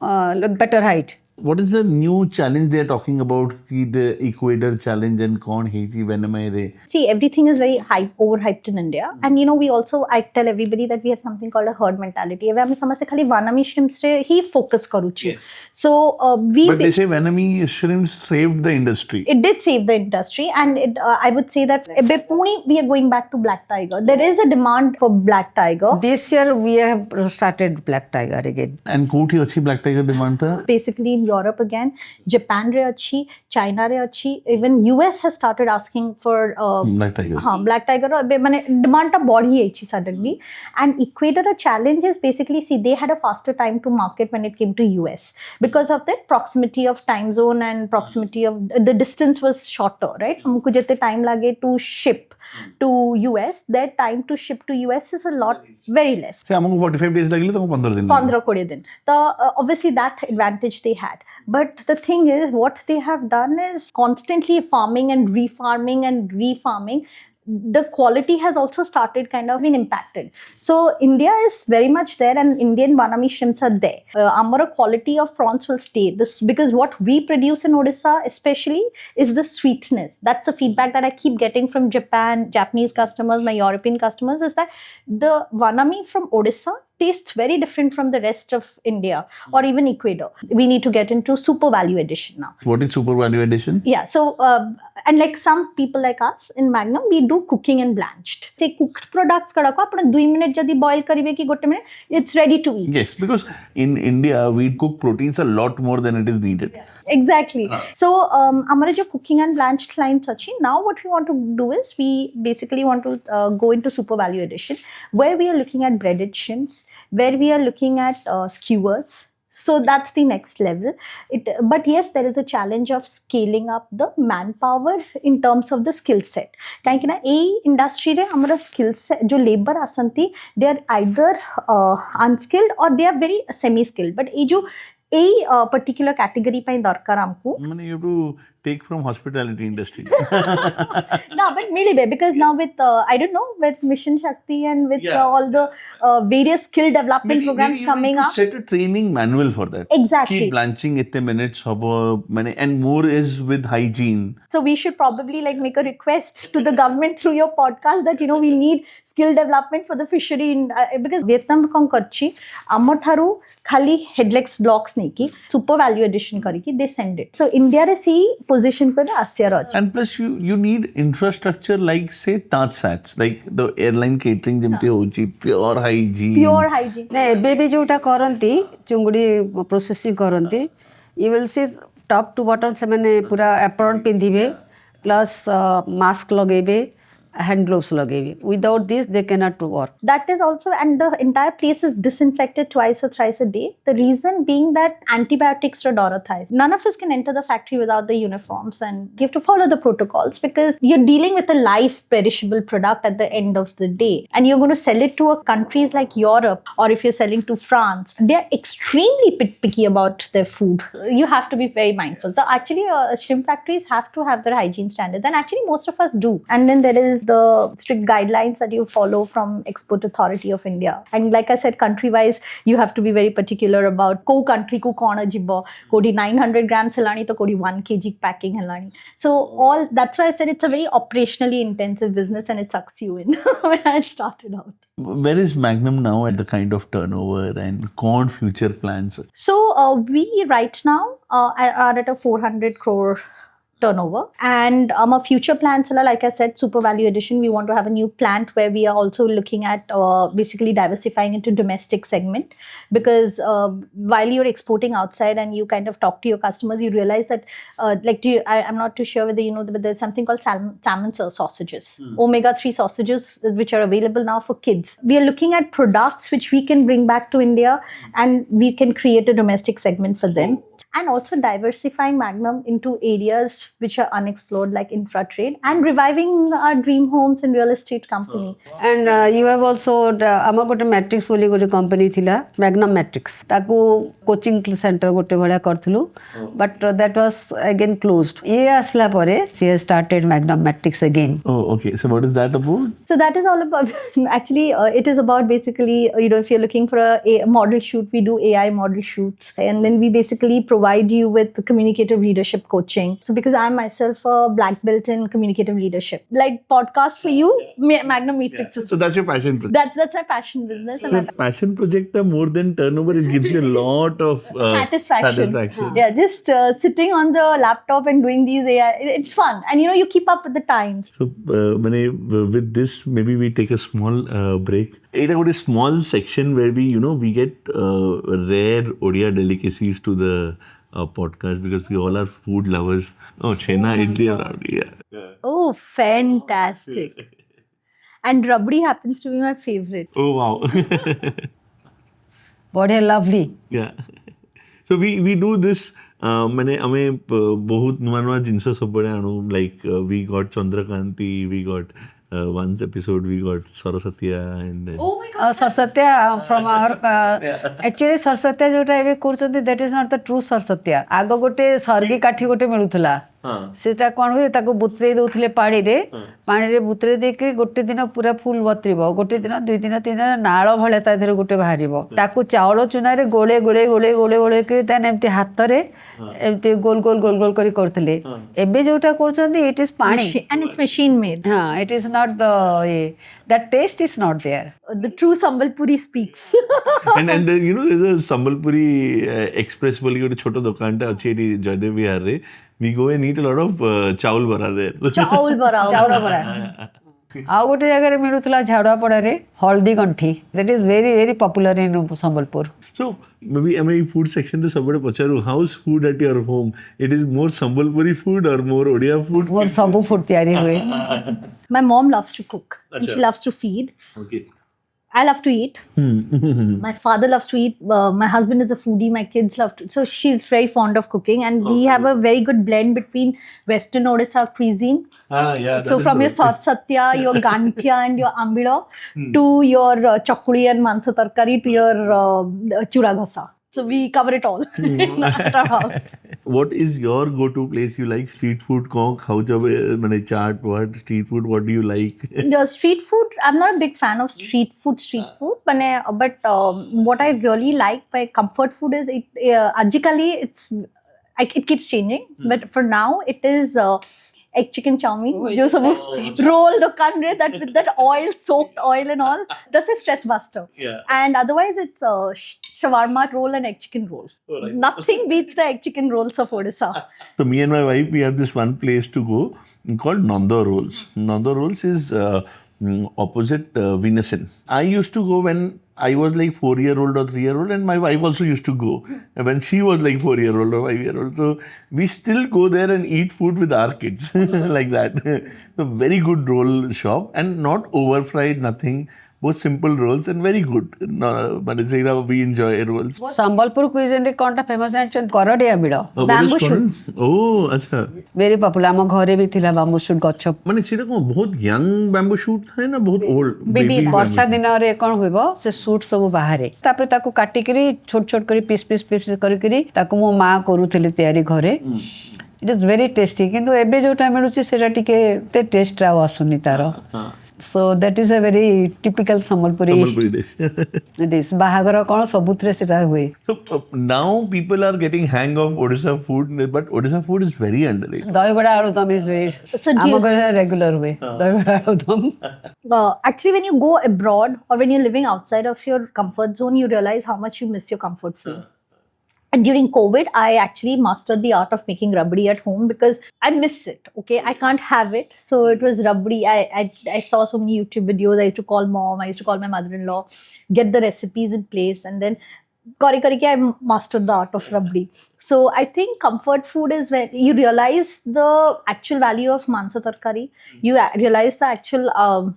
better height. What is the new challenge they are talking about? The Equator challenge and kaun heji venamere. See, everything is very overhyped in India, and I tell everybody that we have something called a herd mentality. Eve ame samajhe khali vanami shrimps re hi focus karuchi. So But they say venami shrimps saved the industry. it did save the industry, and I would say that ebe puni we are going back to black tiger. There is a demand for black tiger. This year we have started black tiger again. And kouthi achi black tiger demand tha? Basically in Europe again, Japan re achi, China re achi, even US has started asking for Black tiger. black tiger mane demand ta बढ़ी ଯାଇଛି suddenly. And Equator, the challenge is basically, see, they had a faster time to market when it came to US because of the proximity of time zone and proximity of the distance was shorter, right? हमको जितने time लगे to ship to US, their time to ship to US is a lot very less. से हमको 45 days लगले तो 15 दिन 15-20 दिन. So obviously that advantage they had. But the thing is, what they have done is constantly farming and refarming. The quality has also started kind of being impacted. So India is very much there, and Indian banami shrimps are there. Our quality of prawns will stay. This because what we produce in Odisha especially is the sweetness. That's the feedback that I keep getting from Japanese customers, my European customers, is that the banami from Odisha tastes very different from the rest of India or even Ecuador. We need to get into super value addition now. What is super value addition? Yeah, so and like some people like us in Magnum, we do cooking and blanched. Say cooked products kadako apna 2 minute jodi boil karibe ki gotte minute, it's ready to eat. Yes, because in India we cook proteins a lot more than it is needed. Exactly. So our cooking and blanched lines achi, now what we want to do is we basically want to go into super value addition, where we are looking at breaded shrimps, where we are looking at skewers. So that's the next level. But yes, there is a challenge of scaling up the manpower in terms of the skill set. Kaiki na industry re amara skill set jo labor asanti, they are either unskilled or they are very semi skilled. But jo particular category ପାଇଁ ଦରକାର ଆମକୁ ମାନେ you have to take from hospitality industry. No, but ମିଳିବେ because now with I don't know, with Mission Shakti and with all the various skill development programs coming up. Set a training manual for that. Exactly. Keep blanching इतने minutes हबो माने and more is with hygiene. So we should probably like make a request to the government through your podcast that we need skill development for the fishery in, because Vietnam कौन करची आम ठारू खाली headlegs blocks नहीं की super value addition करी they send it. So India रे सी position पर आसिया रच. And plus you need infrastructure like say TajSats, like the airline catering ଯେମିତି होची pure hygiene. Pure hygiene. ନା ଏବେ ବି ଯୋଉଟା କରନ୍ତି ଚୁଙ୍ଗୁଡ଼ି ପ୍ରୋସେସିଂ କରନ୍ତି, you will see top to bottom ସେମାନେ ପୁରା apron ପିନ୍ଧିବେ ପ୍ଲସ୍ ମାସ୍କ ଲଗେଇବେ, hand gloves ଲଗେଇବେ. Without this they cannot work. That is also, and the entire place is disinfected twice or thrice a day. The reason being that antibiotics are dorothize. None of us can enter the factory without the uniforms, and you have to follow the protocols because you're dealing with a live perishable product at the end of the day, and you're going to sell it to countries like Europe, or if you're selling to France, they're extremely picky about their food. You have to be very mindful. So actually shrimp factories have to have their hygiene standards, and actually most of us do. And then there is the strict guidelines that you follow from Export Authority of India. And like I said, country wise, you have to be very particular about ko country ko kona jibba, kodi 900 grams helani to kodi 1 kg packing helani. So all, that's why I said it's a very operationally intensive business, and it sucks you in when I started out. Where is Magnum now at the kind of turnover and corn future plans? So we right now are at a 400 crore turnover, and our future plans, like I said, super value addition, we want to have a new plant where we are also looking at basically diversifying into domestic segment, because while you're exporting outside and you kind of talk to your customers, you realize that I'm not too sure whether you know, but there's something called salmon sausages, omega-3 sausages, which are available now for kids. We are looking at products which we can bring back to India, and we can create a domestic segment for them. And also diversifying Magnum into areas which are unexplored, like infra trade, and reviving our dream homes and real estate company. And you have also ଆମର ଗୋଟେ matrix ବୋଲି ଗୋଟେ company ଥିଲା, Magnum Matrix, ତାକୁ coaching centre ଗୋଟେ ଭଳିଆ କରିଥିଲୁ, but that was again closed. ଇଏ ଆସିଲା ପରେ she has started Magnum Matrix again. Oh, okay. So what is that about? So that is all about, actually it is about basically, if you're looking for a model shoot, we do AI model shoots, and then we basically provide you with communicative leadership coaching. So because I'm myself a black belt in communicative leadership, like podcast for you, Magnum Matrix is So that's your passion project. that's my passion business. So passion project are more than turnover. It gives you a lot of Satisfaction. Yeah, just sitting on the laptop and doing these AI, it's fun, and you keep up with the times. So, with this, maybe we take a small break. It's a small section where we get rare Odia delicacies to the podcast because we all are food lovers. Oh, chena, idli, rabdi, yeah. Oh, fantastic! And rabdi happens to be my favorite. Oh, wow. ବଢ଼ିଆ lovely Yeah. So we do this. ମାନେ ଆମେ ବହୁତ ନୂଆ ନୂଆ ଜିନିଷ ସବୁବେଳେ ଆଣୁ like we got Chandrakanti, we got once episode we got Saraswatiya and then Saraswatya from our actually Saraswatya ଯୋଉଟା ଏବେ କରୁଛନ୍ତି that is not the true Saraswatya. ଆଗ ଗୋଟେ ସର୍ଗି କାଠି ଗୋଟେ ମିଳୁଥିଲା, ସେଟା କ'ଣ ହୁଏ ତାକୁ ବୁତରେଇ ଦଉଥିଲେ ପାଣିରେ ବୁତରେଇ ଦେଇକି ଗୋଟେ ଦିନ ପୁରା ଫୁଲ୍ ବତରିବ, ଗୋଟେ ଦିନ 2 ଦିନ 3 ଦିନ ନାଳ ଭଳିଆ ତା ଦେହରେ ଗୋଟେ ବାହାରିବ, ତାକୁ ଚାଉଳ ଚୁନାରେ ଗୋଳେଇକି ତାହେଲେ ଏମିତି ହାତରେ ଏମିତି ଗୋଲ ଗୋଲ କରି କରୁଥିଲେ। ଏବେ ଯୋଉଟା କରୁଛନ୍ତି ଇଟ୍ ଇଜ୍ ପାଣି And it's machine made. ହଁ it is not the that taste is not there. The true Sambalpuri speaks. and then, there's a Sambalpuri Express ବୋଲି ଗୋଟେ ଛୋଟ ଦୋକାନଟା ଅଛି ଏଠି ଜୟଦେବ ବିହାରରେ। We go and eat a lot of ଚାଉଳ ବରା there. Chaul bara. ଚାଉଳ ବରା। ଆଉ ଗୋଟେ ଜାଗାରେ ମିଳୁଥିଲା ଝାଡ଼ୁଆପଡ଼ାରେ ହଳଦୀ ଗଣ୍ଠି, that is very very popular in Sambalpur. So maybe ଆମେ ଏଇ food section ରେ ସବୁବେଳେ ପଚାରୁ how's food at your home? It is more Sambalpuri food or more Odia food? ମୋର ସବୁ ଫୁଡ୍ ତିଆରି ହୁଏ। My mom loves to cook. And she loves to feed. Okay. I love to eat. My father loves to eat. My husband is a foodie. My kids love to. So she's very fond of cooking, and we have a very good blend between Western Odisha cuisine. Yeah. So from your Sarsatya, your Gantia, and your Ambila to your Chakuli and Mansa Tarkari to your Chura Ghosa. So we cover it all at our house. What is your go-to place you like? Street food, how mane chaat, what street food? What do you like? The street food, I'm not a big fan of street food, but what I really like by comfort food is agically it keeps changing, but for now it is egg chicken chow mein, jo sab roll dukan re that with that soaked oil and all, that's a stress buster. And otherwise it's shawarma roll and egg chicken roll. Nothing beats the egg chicken rolls of Odisha. So me and my wife, we have this one place to go called Nanda Rolls. Nanda Rolls is opposite Venison. I used to go when I was like 4-year-old or 3-year-old, and my wife also used to go when she was like 4-year-old or 5-year-old. So we still go there and eat food with our kids like that. So very good roll shop and not over fried, nothing. Both simple rolls and very good. But we enjoy rolls. Sambalpur cuisine କଣଟା famous ଜାଣିଛନ୍ତି? କରଡ଼ି ଆମ୍ବିଳ, Bamboo shoots. Oh, acha. Very popular. ଆମ ଘରେ ବି ଥିଲା bamboo shoot ଗଛ। ମାନେ ସେଇଟା କ'ଣ ବହୁତ ୟଙ୍ଗ ବ୍ୟାମ୍ବୋ ସୁଟ୍ ଥାଏ ନା ବହୁତ ଓଲ୍ଡ? ବର୍ଷା ଦିନରେ କ'ଣ ହୁଏ ସେ ସୁଟ୍ ସବୁ ବାହାରେ, ତାପରେ ତାକୁ କାଟିକିରି ଛୋଟ କରି ପିସ୍ କରିକିରି ତାକୁ ମୋ ମା କରୁଥିଲେ ତିଆରି ଘରେ। It is very tasty. କିନ୍ତୁ ଏବେ ଯୋଉଟା ମିଳୁଛି ସେଇଟା ଟିକେ ଏତେ ଟେଷ୍ଟ ଆଉ ଆସୁନି ତାର। So that is a very typical Sambalpuri dish. ବାହାଘର କ'ଣ ସବୁଥିରେ ସେଟା ହୁଏ। So now people are getting hang of Odisha food, but Odisha food is very underrated. ଦହିବଡ଼ା aloo dum is very ଆମ ଘରେ ରେଗୁଲାର ହୁଏ ଦହିବଡ଼ା ଆଳୁଦମ୍। Actually, when you go abroad or when you're living outside of your comfort zone, you realize how much you miss your comfort food. And during COVID, I actually mastered the art of making rabdi at home because I miss it. Okay, I can't have it, so it was rabdi. I saw so many YouTube videos. I used to call mom. I used to call my mother-in-law, get the recipes in place, and then kari I mastered the art of rabdi. So I think comfort food is when you realize the actual value of mansa tarkari. You realize the actual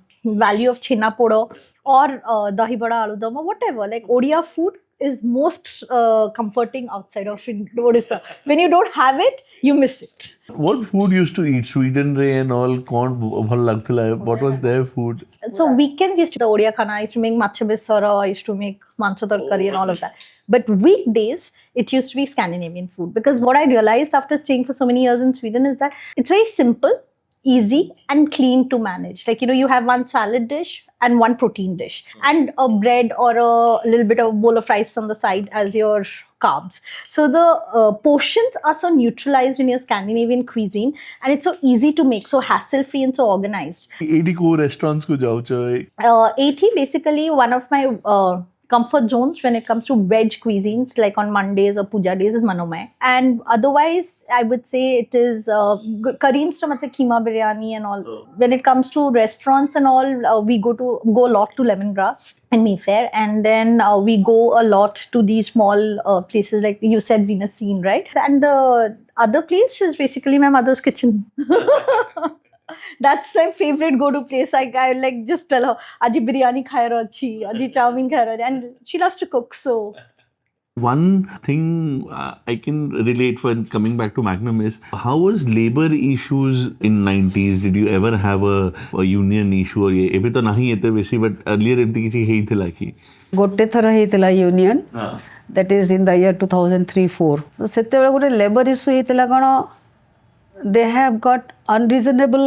value of chena podo or dahi bada aludam or whatever. Like Odia food is most comforting outside of Odisha. When you don't have it, you miss it. What food used to eat? Sweden and all, what was their food? So weekends used to the Odia khana. I used to make matcha besara, I used to make mancha tarkari and all of that. But weekdays, it used to be Scandinavian food. Because what I realized after staying for so many years in Sweden is that it's very simple. easy and clean to manage. Like, you have one salad dish and one protein dish, and a bread or a little bit of a bowl of rice on the side as your carbs. So the portions are so neutralized in your Scandinavian cuisine, and it's so easy to make, so hassle free and so organized. Eighty को restaurants को जाओ चाहे 80 basically one of my comfort zones when it comes to veg cuisines, like on Mondays or puja days, is Manomai. And otherwise, I would say it is Kareem's to keema biryani and all. When it comes to restaurants and all, we go a lot to Lemongrass in Mayfair, and then we go a lot to these small places, like you said, Venus Scene, right? And the other place is basically my mother's kitchen. That's my favorite go-to place. I like just tell her, "Aji biryani khai raha chi, aji chowmein khai raha," and she loves to cook. So one thing I can relate when coming back to Magnum is how was labor issues in 90s? Did you ever have a union issue? और ये एबे तो नहीं है तो वैसे but earlier एमती किसी है ही थी लाकी गोटे थर होता union that is in the year 2003-04 तो सेतेबेले गोटे लेबर इश्यू होता कौन they have got unreasonable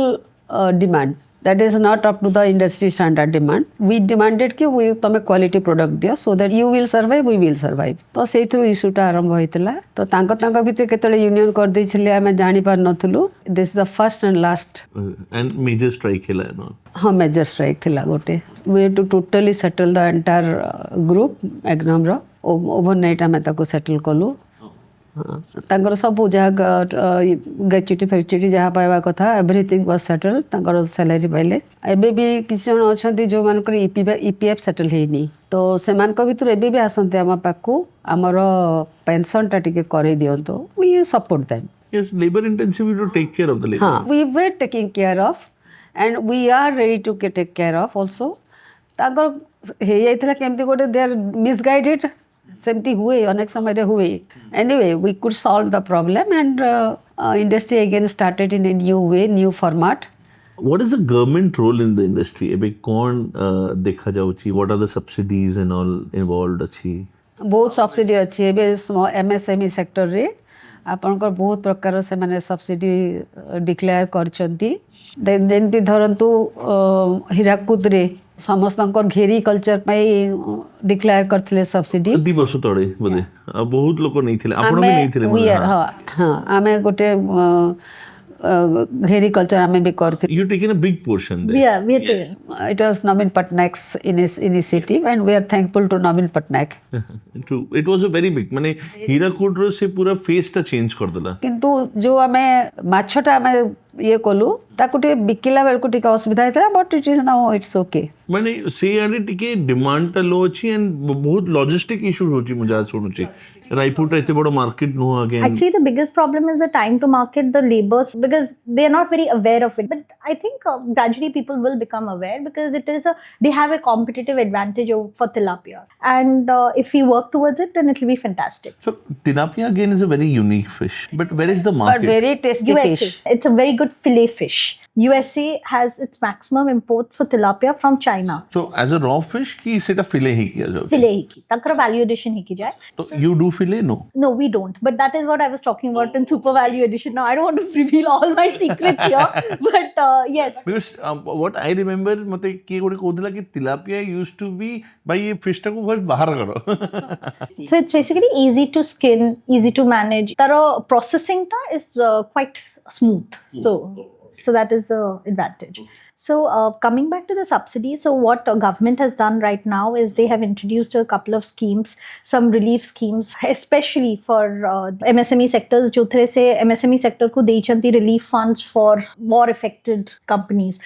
demand that is not up to the industry standard demand. We demanded कि we तमें quality product दिया so that you will survive, we will survive. तो से through इश्यूटा आरंभ होता तो तांको भितर केतले यूनियन कर देछले आमे जानि पार नथुलु. This is the first and last and major strike हिला है ना हाँ मेजर स्ट्राइक थिला गोटे. We had to totally settle the entire group Magnum रो ओवरनाइट आमे ताको सेटल कलु. हाँ तांकर सब जहाँ ग्रेच्युटी फैक्चुटी जहाँ पाइबा कथा एवरीथिंग वाज सेटल तांकर सैलरी पाइले. एबे भी किसी जन अछंती जो मानकर ईपीएफ सेटल हेनी तो सेमानक भितर एबे भी आसंते आम पाखु आमर पेंशनटा टिके करे दियंतो. We support them. yes labor intensive to take care of the labor. हाँ we were taking care of and we are ready to take care of also. तांकर हे जाइथिला केमती गोटे दे आर मिसगाइडेड सेमती हुए अनेक समय हुए. Anyway we could solve the problem and industry again started in a new way new format. What is the government role in the industry? एबे कौन देखा जाउची? What are the subsidies and all involved अच्छी? बहुत subsidy अच्छी एबे MSME sector रे आपनकर बहुत प्रकार से माने सब्सिडी डिक्लेयर करछंती. जेंती धरंतु हिराकुद रे समस्तंकर घेरी कल्चर पाई डिक्लेयर करथिले सब्सिडी. दी वर्ष तळे बोले बहुत लोक नहीं थिले आपण भी नहीं थिले. हाँ हाँ आमे गोटे घेरी कल्चर आमे भी करथिले. You taken a big portion there. yeah, we had to. It was Navin Patnaik's initiative and we are thankful to Navin Patnaik. True. It was a very big माने हीराकुड रो से पूरा फेस टा चेंज कर देला. किंतु जो आमे माछटा आमे ये कलु ताकु टे बिकिला बेल को टिका असुविधा हेतला but it is now it's okay. माने से आने टिके डिमांड टा लो अछि एंड बहुत लॉजिस्टिक इश्यूज होची मुझे सुनुची. रायपुर टा एते बड़ो मार्केट नो again. Actually, the biggest problem is the time to market the labors because they are not very aware of it. But I think gradually people will become aware because they have a competitive advantage for tilapia. And if we work towards it, then it will be fantastic. So tilapia again is a very unique fish. But where is the But market? very tasty USA, fish. it's a very good fillet fish. USA has its maximum imports for tilapia from China. So as a raw fish की सेटा फिले ही किया जाए. Fillet ही की, तकर value addition ही की जाए. तो you do fillet no? No, we don't. But that is what I was talking about in super value addition. Now I don't want to reveal all my secrets here, but yes. Because what I remember मते की गोटे कोदला कि tilapia used to be भाई ये fish टा को बस बाहर करो. So it's basically easy to skin, easy to manage. Taro processing ta is quite smooth. So that is the advantage. So coming back to the subsidies, so what government has done right now is they have introduced a couple of schemes, some relief schemes, especially for MSME sectors. जो तरह से MSME sector को देई चंती relief funds for war affected companies.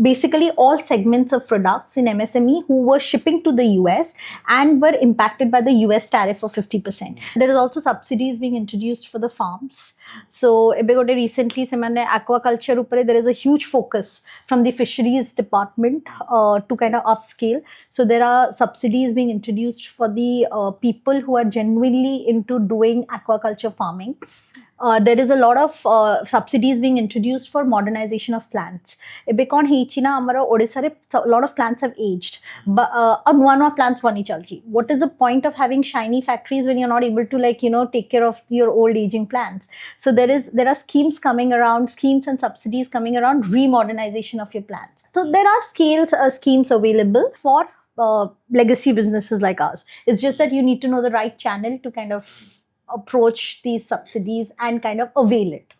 Basically, all segments of products in MSME who were shipping to the US and were impacted by the US tariff of 50%. There is also subsidies being introduced for the farms. So ଏବେ ଗୋଟେ recently ସେମାନେ aquaculture ଉପରେ there is a huge focus from the fisheries department to kind of upscale. So there are subsidies being introduced for the people who are genuinely into doing aquaculture farming. there is a lot of subsidies being introduced for modernization of plants. Ebekon heichina amara Odisha re a lot of plants have aged, but nua plants bani chalchi. What is the point of having shiny factories when you're not able to take care of your old aging plants? So there are schemes coming around, schemes and subsidies coming around remodernization of your plants. So there are schemes available for legacy businesses like ours. It's just that you need to know the right channel to kind of approach these subsidies and kind of avail it.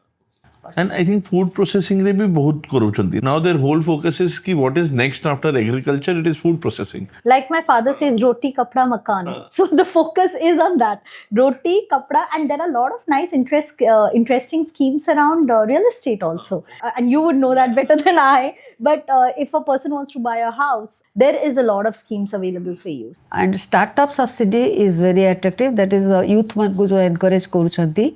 And I think food processing रे भी बहुत करूँचंती. Now their whole focus is कि what is next after agriculture? It is food processing. Like my father says, roti, kapda, makan. So the focus is on that. Roti, kapda, and there are a lot of nice interesting schemes around real estate also. And you would know that better than I. But if a person wants to buy a house, there is a lot of schemes available for you. And startup subsidy is very attractive. That is the youth man को जो encourage करूँचंती.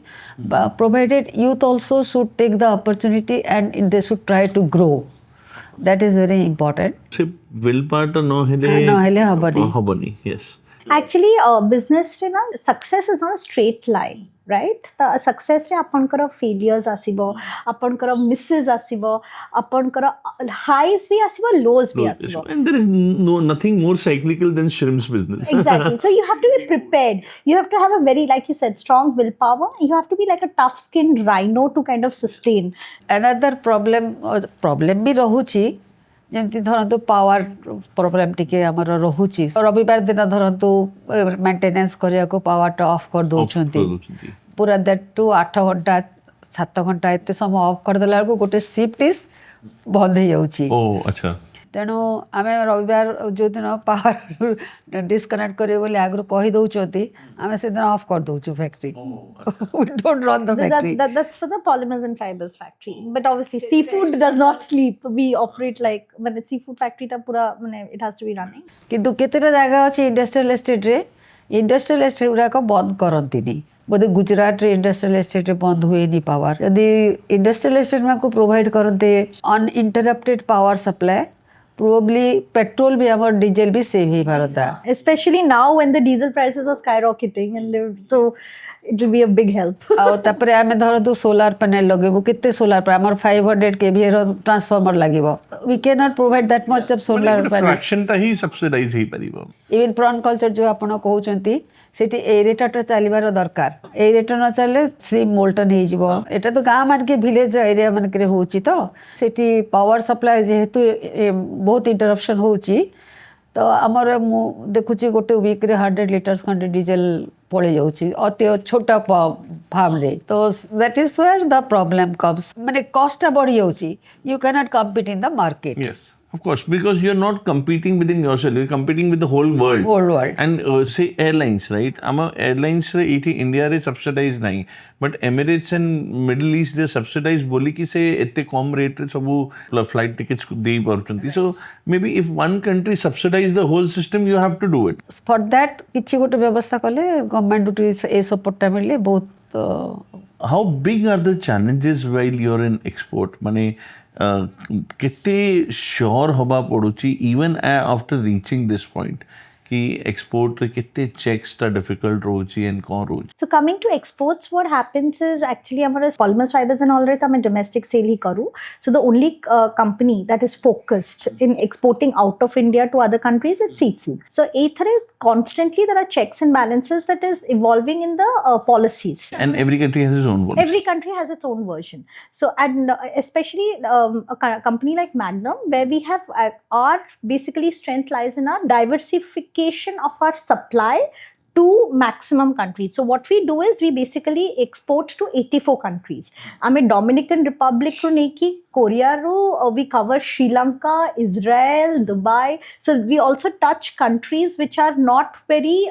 Provided youth also should take the opportunity and they should try to grow. That is very important. से will part no hele नहेले हबनी. हबनी. Yes. Actually, business रे ना success is not a straight line, right? The success रे आपनकर failures आसीबो, आपनकर misses आसीबो, आपनकर highs भी आसीबो, lows भी आसीबो. And there is nothing more cyclical than shrimp's business. Exactly. So you have to be prepared. You have to have a very, like you said, strong willpower. You have to be like a tough-skinned rhino to kind of sustain. Another problem भी रहुची ଯେମିତି ଧରନ୍ତୁ power problem ଟିକେ ଆମର ରହୁଛି ରବିବାର ଦିନ ଧରନ୍ତୁ maintenance କରିବାକୁ ପାୱାରଟା ଅଫ୍ କରିଦେଉଛନ୍ତି ପୁରା 8 ଘଣ୍ଟା 7 ଘଣ୍ଟା ଏତେ ସମୟ ଅଫ୍ କରିଦେଲା ବେଳକୁ ଗୋଟେ ସିଫ୍ଟ ବନ୍ଦ ହେଇଯାଉଛି ଆଚ୍ଛା ତେଣୁ ଆମେ ରବିବାର ଯେଉଁଦିନ ପାୱାର ଡିସକନେକ୍ଟ କରିବେ ବୋଲି ଆଗରୁ କହିଦେଉଛନ୍ତି ଆମେ ସେଦିନ ଅଫ୍ କରିଦେଉଛୁ factory we don't run the factory. That's for the polymers and fibers factory. But obviously, seafood does not sleep. We operate like when the seafood factory ta pura it has to be running. କିନ୍ତୁ କେତେଟା ଜାଗା ଅଛି industrial ଏଷ୍ଟେଟ୍ରେ industrial estate ଗୁଡ଼ାକ ବନ୍ଦ କରନ୍ତିନି ବୋଧେ ଗୁଜରାଟରେ industrial ଏଷ୍ଟେଟ୍ରେ ବନ୍ଦ ହୁଏନି ପାୱାର ଯଦି ଇଣ୍ଡଷ୍ଟ୍ରିଆଲ ଏଷ୍ଟେଟ୍ ମାନଙ୍କୁ ପ୍ରୋଭାଇଡ଼ କରନ୍ତେ ଅନଇଣ୍ଟରପ୍ଟେଡ୍ ପାୱାର ସପ୍ଲାଏ probably petrol भी और diesel भी save ही भारत है. Especially now when the diesel prices are skyrocketing and so it will be a big help. और तपरे हमें धरो तो solar panel लगे वो कितने solar पर हमारे 500 kVA transformer लगे वो. We cannot provide that much of solar panel. fraction ता ही subsidize ही परिबो. Even prawn culture जो आपण कहउचंती सेठी एरेटर चलीबार दरकार एरेटर न चले श्रीम मोल्टन हो जिवो एटा तो गाँ मान के विलेज एरिया मान के होची तो सेठी पावर सप्लाई जेहेतु बहुत इंटरप्शन होची तो आमर मु देखुची गोटे वीक रे 100 लिटर्स खंडे डीजल पळे जाउची अति छोटा फार्म रे तो that is where the problem comes माने कॉस्ट बढ़ी जाउची you can not compete in the market. Yes. Of course, because you're not competing within yourself, you're competing with the whole world. Whole world. And say airlines, right? Airlines re iti India re subsidized nahi, but Emirates and Middle East they subsidized boli ki se ette come rate re sabu flight tickets देई पारुचंती. So maybe if one country subsidize the whole system, you have to do it. For that किछि गोटे व्यवस्था कले government to a support टा मिलले बहुत. How big are the challenges while you're in export? माने केते श्योर हवा पड़ुची even after reaching this point कि export रे केते checks ता difficult रोची and कौन रोची. So coming to exports, what happens is actually हमारे polymers, fibers and all रहे तो मैं domestic sale ही करूँ. So the only company that is focused in exporting out of India to other countries is seafood. So एथरे constantly there are checks and balances that is evolving in the policies. And every country has its own policy. Every country has its own version. So, and especially a company like Magnum, where we have our basically strength lies in our diversification of our supply to maximum countries. So what we do is we basically export to 84 countries. I'm a Dominican Republic ru neki, Korea ru, we cover Sri Lanka, Israel, Dubai. So we also touch countries which are not very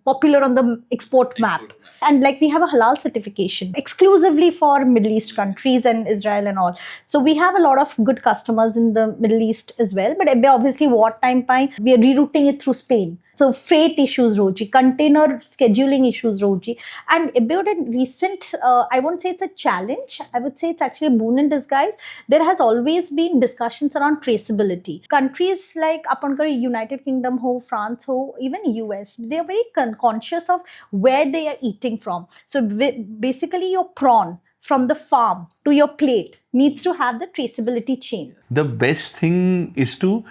popular on the export map. And like we have a halal certification exclusively for Middle East countries and Israel and all. So we have a lot of good customers in the Middle East as well. But obviously wartime we are rerouting it through Spain. So freight issues roji, container scheduling issues roji, and about a recent, I won't say it's a challenge, I would say it's actually a boon in disguise. There has always been discussions around traceability. Countries like apankar United Kingdom ho, France ho, even US, they are very conscious of where they are eating from. So basically your prawn from the farm to your plate needs to have the traceability chain. The best thing is to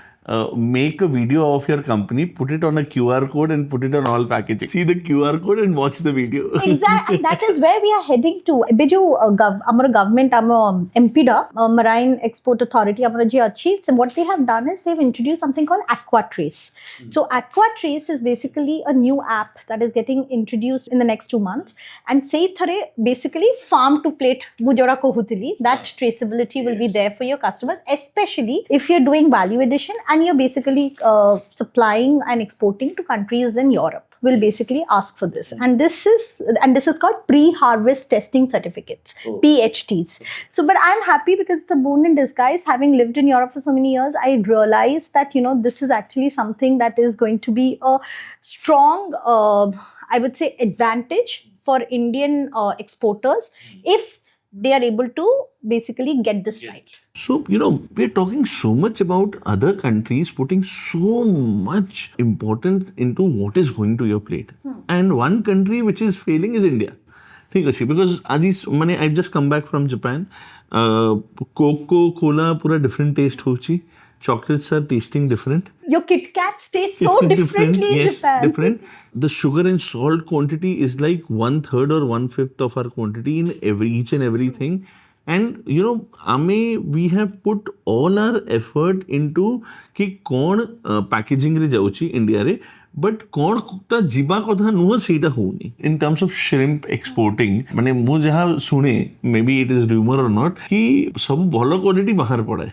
make a video of your company, put it on a QR code and put it on all packaging. See the QR code and watch the video. Exactly, and that is where we are heading to. Biju, our government, our MPDA, Marine Export Authority, our GRC, so what they have done is they've introduced something called AquaTrace. So AquaTrace is basically a new app that is getting introduced in the next 2 months. And say thare basically farm to plate, that traceability will be there for your customers, especially if you're doing value addition and you're basically supplying and exporting to countries in Europe. Will basically ask for this, and this is called pre-harvest testing certificates, PHTs. So, but I'm happy because it's a boon in disguise. Having lived in Europe for so many years, I realized that this is actually something that is going to be a strong, I would say, advantage for Indian exporters if they are able to basically get this right. So, we're talking so much about other countries putting so much importance into what is going to your plate. And one country which is failing is India. Because I've just come back from Japan. Coca-Cola pura different taste hochi. Chocolates are tasting different. Your Kit Kats taste so differently in Japan. Different. The sugar and salt quantity is like 1/3 or 1/5 of our quantity in each and everything. And we have put all our effort into कि कौन packaging रे जाउची India रे, but कौन ता जीवा कथा नुह सेटा होनी. In terms of shrimp exporting, माने मु जहाँ सुने, maybe it is rumor or not, कि सब भलो क्वालिटी बाहर पड़ा है.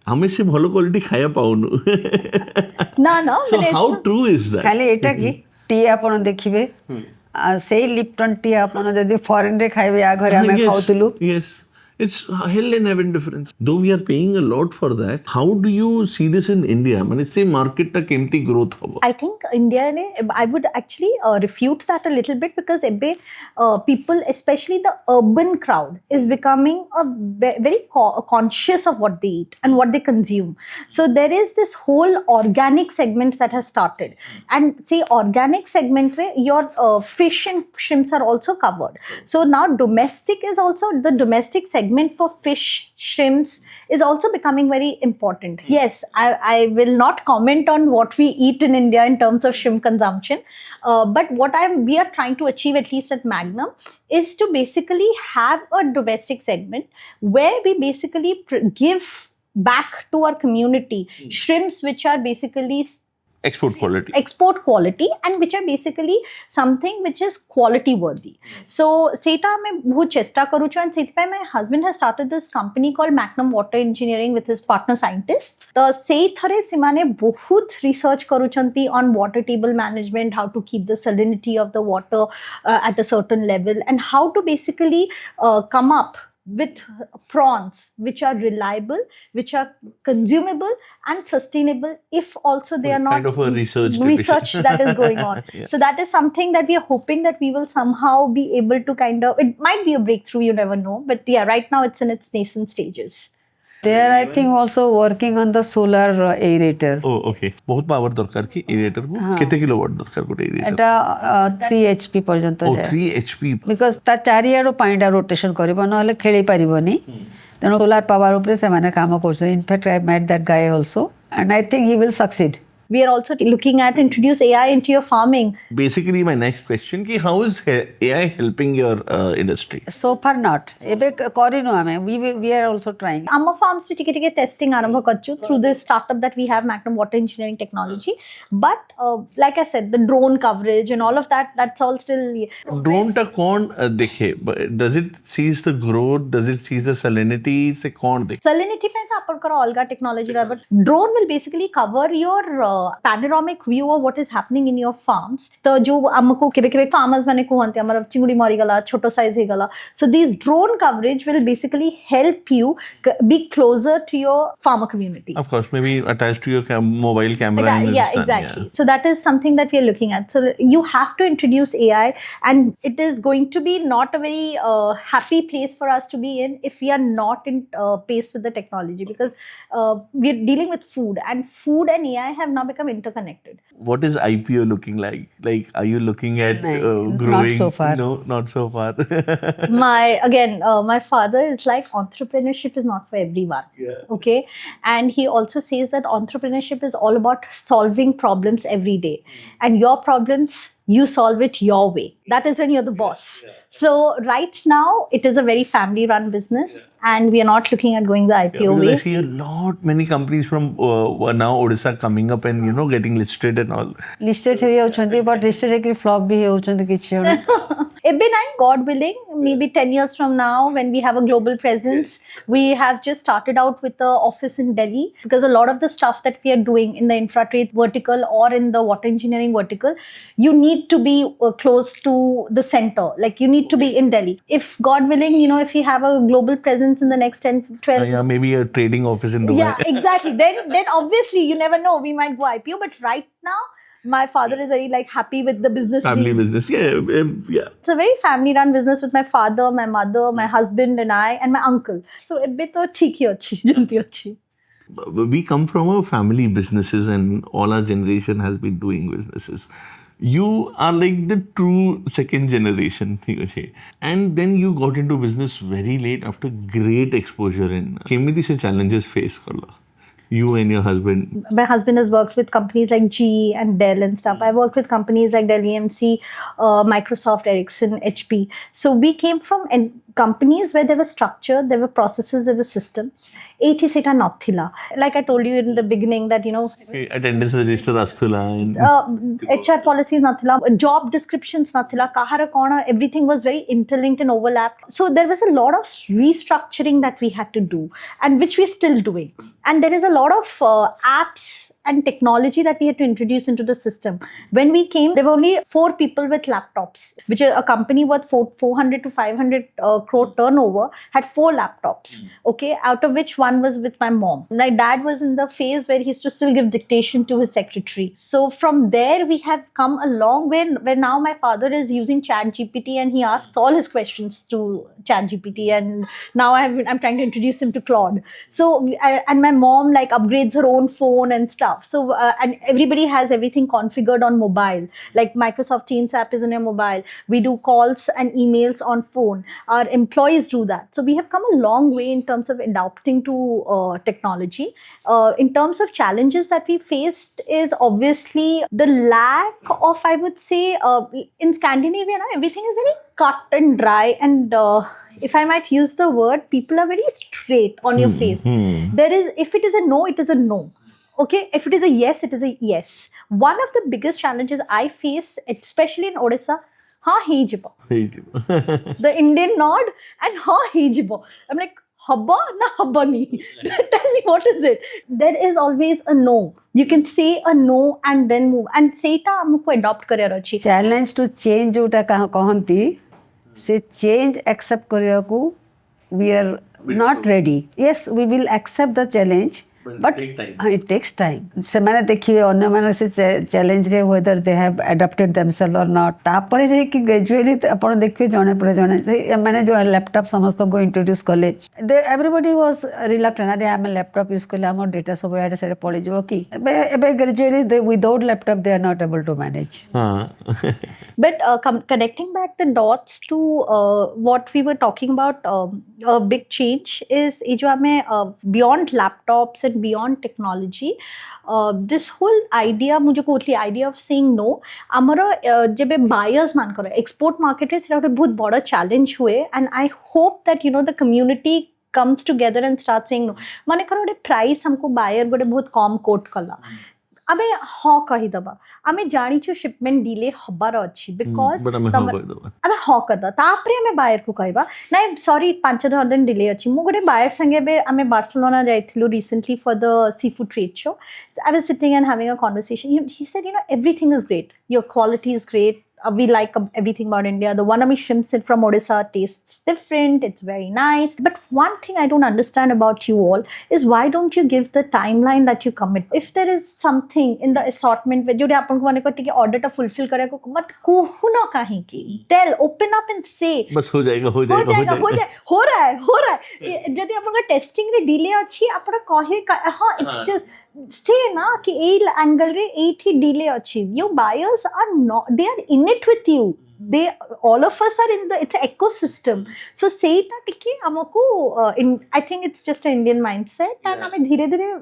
हमें से भलो क्वालिटी खाया पाउनु. ना So how true is that? खाली एटा कि टी आपण देखिबे सेई लिप्टन टी आपण जदि फॉरेन रे खाइबे या घरे हमें खाउतलु. Yes. It's hell and heaven difference. Though we are paying a lot for that, how do you see this in India? I mean, it's a market ta kemti growth hobo. I think India, I would actually refute that a little bit because people, especially the urban crowd, is becoming very conscious of what they eat and what they consume. So there is this whole organic segment that has started. And say organic segment, your fish and shrimps are also covered. So now domestic is also, the domestic segment for fish, shrimps is also becoming very important. Yes, I will not comment on what we eat in India in terms of shrimp consumption. But what we are trying to achieve, at least at Magnum, is to basically have a domestic segment where we basically give back to our community shrimps which are basically export quality and which are basically something which is quality worthy. So seta mein bahut chesta karu chu, and setpai my husband has started this company called Magnum Water Engineering with his partner scientists. The sei thare simane bahut research karu chanti on water table management, how to keep the salinity of the water at a certain level, and how to basically come up with prawns which are reliable, which are consumable and sustainable, if also they are not kind of a research that is going on. Yeah. So that is something that we are hoping that we will somehow be able to it might be a breakthrough, you never know, but yeah, right now it's in its nascent stages. They are, I think, also working on the solar aerator. Oh, okay. बहुत power दरकार की aerator को कितने kilowatt दरकार को aerator? एटा 3 HP पर्यंत जाए. 3 HP. Because ता चारियारो पाइंडा रोटेशन करिबो नहले खेली पारिबोनी. तेणु सोलार पावर उपरे से माने काम करछे. In fact, I met that guy also, and I think he will succeed. We are also looking at introduce AI into your farming. Basically, my next question ki how is AI helping your industry? So far not. Ebe karinu ame. We are also trying. Amma farms to ଟିକେ testing arambha karchu through this startup that we have, Magnum Water Engineering Technology. But like I said, the drone coverage and all of that, that's all still. Drone ta kaun dekhe? Does it sees the growth? Does it sees the salinity? Se kaun dekhe? Salinity pe ta apan kara alga technology, but drone will basically cover your panoramic view of what is happening in your farms. तो जो हमको केबे farmers माने कहते हैं हमारा चिंगुड़ी मरी गला छोटो size हे गला. So these drone coverage will basically help you be closer to your farmer community. Of course, maybe attached to your mobile camera. and Yeah, it's done, exactly. yeah. So that is something that we are looking at. So you have to introduce AI, and it is going to be not a very happy place for us to be in if we are not in pace with the technology, because we're dealing with food, and food and AI have now become interconnected. What is IPO looking like? Like, are you looking at Not growing? so far. No, not so far. My father is like, entrepreneurship is not for everyone. Yeah. Okay, and he also says that entrepreneurship is all about solving problems every day, and your problems you solve it your way. That is when you're the boss. So right now it is a very family run business, and we are not looking at going the IPO Because I way. see many companies from now Odisha coming up and getting listed and all. listed ହେଇ ଯାଉଛନ୍ତି but listed ହେଇକି flop ବି ହେଉଛନ୍ତି କିଛି ଜଣ. Ebbe nine, God willing, maybe 10 years from now, when we have a global presence, we have just started out with the office in Delhi, because a lot of the stuff that we are doing in the infra trade vertical or in the water engineering vertical, you need to be close to the center. Like you need to be in Delhi. If God willing, if we have a global presence in the next 10, 12 Yeah, maybe a trading office in Dubai. Yeah, exactly. Then obviously you never know. We might go IPO, but right now my father is very happy with the business. Family business. Yeah. It's a very family-run business with my father, my mother, my husband, and I, and my uncle. So ebbe to theek hi achi, jaldi achi. We come from a family businesses, and all our generation has been doing businesses. You are like the true second generation, and then you got into business very late after great exposure. And केमिति से challenges face करला? You and your husband. My husband has worked with companies like GE and Dell and stuff. I worked with companies like Dell EMC, Microsoft, Ericsson, HP. So we came from companies where there was structure, there were processes, there were systems. Eighty seta nathila. Like I told you in the beginning that Attendance register asthula. HR policies nathila, job descriptions nathila, kahara kona, everything was very interlinked and overlapped. So there was a lot of restructuring that we had to do, and which we're still doing. And there is a lot of apps and technology that we had to introduce into the system. When we came, there were only 4 people with laptops, which is a company worth 400 to 500 crore turnover had 4 laptops. Okay, out of which one was with my mom. My dad was in the phase where he used to still give dictation to his secretary. So from there, we have come a long way, where now my father is using ChatGPT, and he asks all his questions to ChatGPT, and now I'm trying to introduce him to Claude. So and my mom upgrades her own phone and stuff. So and everybody has everything configured on mobile. Like Microsoft Teams app is on your mobile. We do calls and emails on phone. Our employees do that. So we have come a long way in terms of adapting to technology. In terms of challenges that we faced is obviously the lack of, I would say, in Scandinavia, everything is very cut and dry, and if I might use the word, people are very straight on your face. There is, if it is a no, it is a no. Okay, if it is a yes, it is a yes. One of the biggest challenges I face, especially in Odisha, he jibo. The Indian nod and he jibo. I'm like, habba na habba ni. Tell me, what is it? There is always a no. You can say a no and then move. And seita amku adopt kariyar achi. Challenge to change जोटा कहती से change accept କରିବାକୁ we are not ready. Yes, we will accept the challenge. But it takes time. ସେମାନେ ଦେଖିବେ ଅନ୍ୟମାନେ ସେ ଚ୍ୟାଲେଞ୍ଜରେ whether they have adapted themselves or not. ତାପରେ ଯାଇକି gradually ଆପଣ ଦେଖିବେ ଜଣେ ପରେ ଜଣେ ଏମାନେ ଯେଉଁ ଲ୍ୟାପଟପ୍ ସମସ୍ତଙ୍କୁ introduce କଲେ, everybody was reluctant. ଆରେ ଆମେ ଲ୍ୟାପଟପ୍ ୟୁଜ୍ କଲେ ଆମ ଡେଟା ସବୁ ଇଆଡ଼େ ସିଆଡ଼େ ପଳେଇଯିବ କି? ଏବେ gradually without laptop they are not able to manage. But connecting back the dots to what we were talking about, a big change is beyond laptops and beyond technology, this whole idea, idea of saying no, amara jebe buyers man kare export market is a बहुत बड़ा challenge हुए, and I hope that the community comes together and starts saying no. माने करो price हमको buyer गोटे बहुत कम quote कला. आमे हाँ कहीदबा आमे जानिछु शिपमेंट डिले हबार अछि बिकॉज बट आमे हाँ कहिदबा आमे हाँ करदा तापरे आमे बायर को कहबा नाइ सॉरी 5-6 दिन डिले अछि मु गोटे बायर संगे बे आमे बार्सिलोना जाइथिलु recently for the sea food trade show I was sitting and having a conversation he said everything is great, your quality is great, we like everything about India. The Vanami shrimp from Odisha tastes different, it's very nice. But one thing I don't understand about you all is why don't you give the timeline that you commit? If there is something in the assortment where you order to fulfill kare ko mat kuhu na kahin ki, tell, open up and say बस हो जाएगा हो जाए हो रहा है यदि आपन टेस्टिंग रे डिले अछि आपन कहे हां इट्स जस्ट से ना कि ए एंगल रे एठी डिले अछि your buyers are not they are in it with you they all of us are in the it's an ecosystem so say ta tiki amaku I think it's just an Indian mindset and ame dheere dheere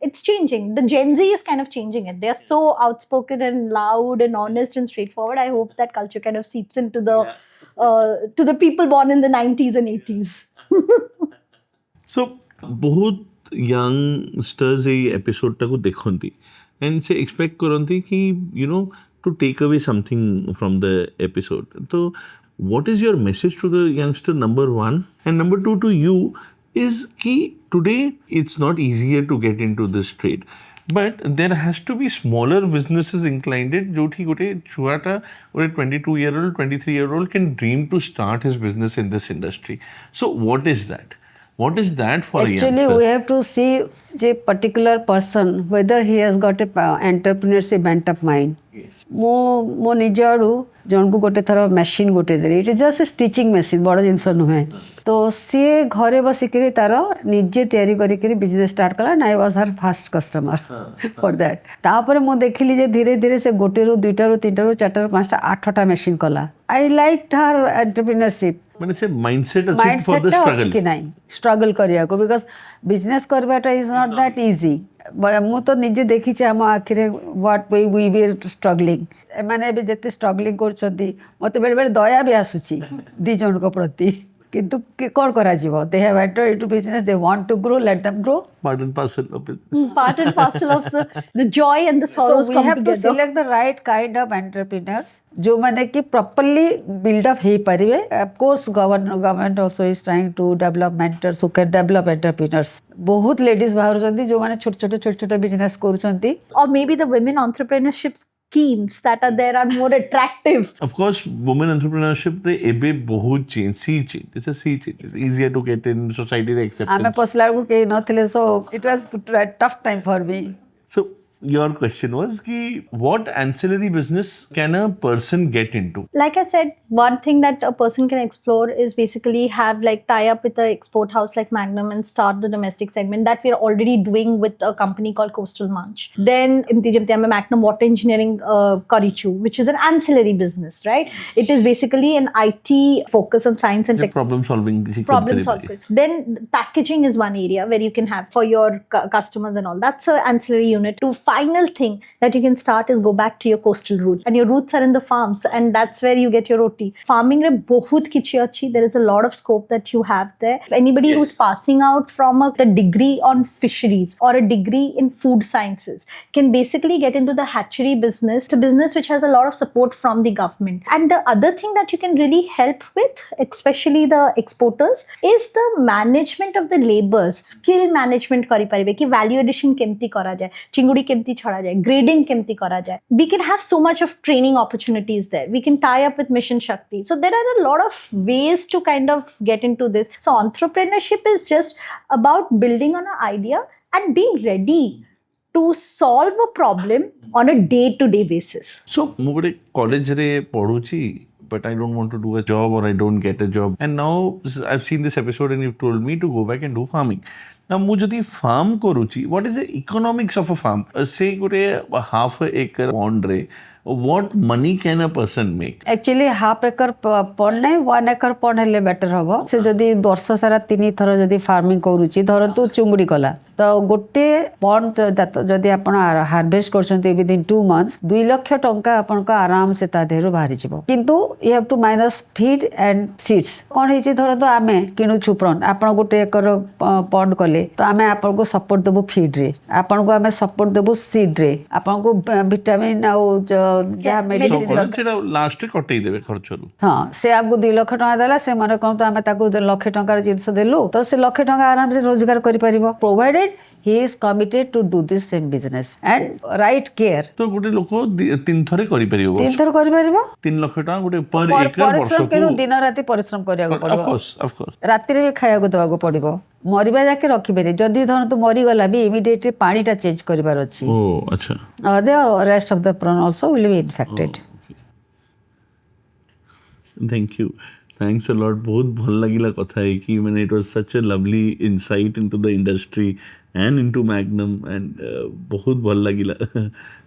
it's changing. The Gen Z is kind of changing it. They are so outspoken and loud and honest and straightforward. I hope that culture kind of seeps into the to the people born in the 90s and 80s. सो बहुत youngsters ये episode को देखती and से expect करती कि you know to take away something from the episode. तो what is your message to the youngster, number one, and number two to you is कि today it's not easier to get into this trade, but there has to be smaller businesses inclined जोठी गोटे छुआटा और 22-year-old 23-year-old can dream to start his business in this industry. So what is that? What is that for a youngster? Actually, we have to see the particular person whether he has got a entrepreneurship bent of mind. Yes. मो निज आड़ू जन को गोटे थर machine गोटे देली it is just stitching machine बड़ जिनस नुहे तो सी घरे बसिक तार निजे तैयारी करिक बिजनेस स्टार्ट कला I was her fast customer for that तापर मु देखिली जे धीरे धीरे से गोटे रु दुईटा रु तीनटा रु चारटा रु पांचटा 8टा मेसीन कला आई लाइक हर एंटरप्रेन्योरशिप माने से माइंडसेट अछि फॉर द स्ट्रगल कि नहीं स्ट्रगल करिया को बिकॉज बिजनेस करवाटा इज नॉट दैट इजी मु तो निजे देखी आम आखिरे व्हाट वी वर स्ट्रगलिंग एमाने भी जेते स्ट्रगलिंग करछंती मते बेले बेले दया भी आसुची दी जन को प्रति किंतु कौन करा जीवो they have entered into business they want to grow let them grow part and parcel of it. Part and parcel of the joy and the sorrows so we come have together. to select the right kind of entrepreneurs जो माने कि properly build up हे परिवे. Of course government also is trying to develop mentors who can develop entrepreneurs. बहुत ladies बाहर चंदी जो माने छोटे छोटे business करूचंती Or maybe the women entrepreneurship schemes that are there are more attractive. Of course, women entrepreneurship रे एबे बहुत change sea change. It's a sea change. It's easier to get in society रे आमे acceptance. पसला को के नथिले so it was a tough time for me. So your question was कि what ancillary business can a person get into? Like I said, one thing that a person can explore is basically have like tie up with a export house like Magnum and start the domestic segment that we're already doing with a company called Coastal Munch. Then Magnum Water Engineering Karichu, which is an ancillary business, right? It is basically an IT focus on science and The technology. problem solving. Problem solving. Then packaging is one area where you can have for your customers and all. That's an ancillary unit. To final thing that you can start is go back to your coastal roots. And your roots are in the farms and that's where you get your roti. Farming re bahut kichi achi. There is a lot of scope that you have there. If anybody who's passing out from a degree on fisheries or a degree in food sciences can basically get into the hatchery business. It's a business which has a lot of support from the government. And the other thing that you can really help with, especially the exporters, is the management of the labors. Skill management kari paribe ki value addition kemti kara jaye, chingudi kemti chhada jaye, grading kemti kara jaye. We can have so much of training opportunities there. We can tie up with Mission Shakti. So there are a lot of ways to kind of get into this. So entrepreneurship is just about building on an idea and being ready to solve a problem on a day-to-day basis. So ମୁଁ ଗୋଟେ କଲେଜରେ ପଢୁଛି but I don't want to do a job or I don't get a job and now I've seen this episode and you've told me to go back and do farming. Now ମୁଁ ଯଦି farm କରୁଛି what is the economics of a farm? Say ଗୋଟେ half acre pond ରେ what money can a person make? Actually half acre pond नहीं 1 एकर pond हेले better हम से जदि वर्ष सारा 3 थर जदि फार्मिंग करूची धरतु चुंगुड़ी कला तो गोटे पॉन्ड जदि आपण हार्वेस्ट करछन्ते विदिन 2 मंथ्स 2 लाख टंका आपनको आराम से ता देहरु बाहरी जिवो किंतु you have to minus feed and seeds कोन हेछि धर तो आमे किनु छुप्रन आपण गोटे एकर पॉन्ड कले तो आमे आपण को सपोर्ट देबो फीड रे आपण को आमे सपोर्ट देबो सीड रे आपण को विटामिन आ जा मेडिसिन सेटा लास्ट रे कटै देबे खर्चरू हाँ से आपको 2 लाख टका देला से माने कोन तो आमे ताको 2 लाख टका जिंस देलु तो से लाख टका आराम से रोजगार करि परिबो provided he is committed to do this same business and right care तो गोटे लोक 3 थरे करि परिबो 3 थर करि परिबो 3 लाख टका गोटे पर एकर परिश्रम वर्ष केनु दिन राति परिश्रम करिया को ऑफ पड़िबो कोर्स राति रे भी खाया को देबा को पड़िबो मरिबा जाके रखिबे जदि धर तो मरि गला भी इमीडिएटली पानीटा चेंज करबार अछि ओ अच्छा the rest of the prawn also will be infected thank you thanks a lot बहुत भल लगिला कथा है कि मैंने it was such a lovely insight into the industry and into Magnum and बहुत भल लगिला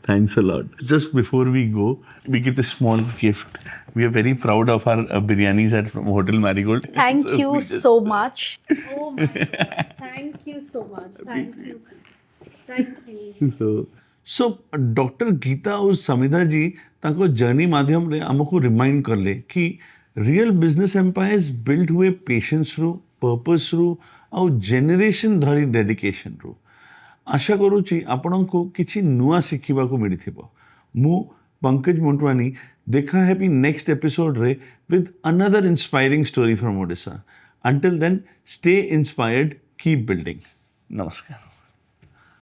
thanks a lot just before we go we give a small gift we are very proud of our biryanis at hotel Marigold Thank you so much. Oh my God. Thank you so much. Thank you. Thank you. So doctor Geeta और समिधा जी ताको journey माध्यम रे हमको remind करले कि real business empires build हुए patience रु purpose रु और जेनेरेशन धरी डेडिकेशन रु आशा करूची आपनको किछि नुआ शिखिबा को मिलिथिबो मु पंकज मोटवानी देखा है भी नेक्स्ट एपिसोड रे with another inspiring story from Odisha until then stay inspired keep building नमस्कार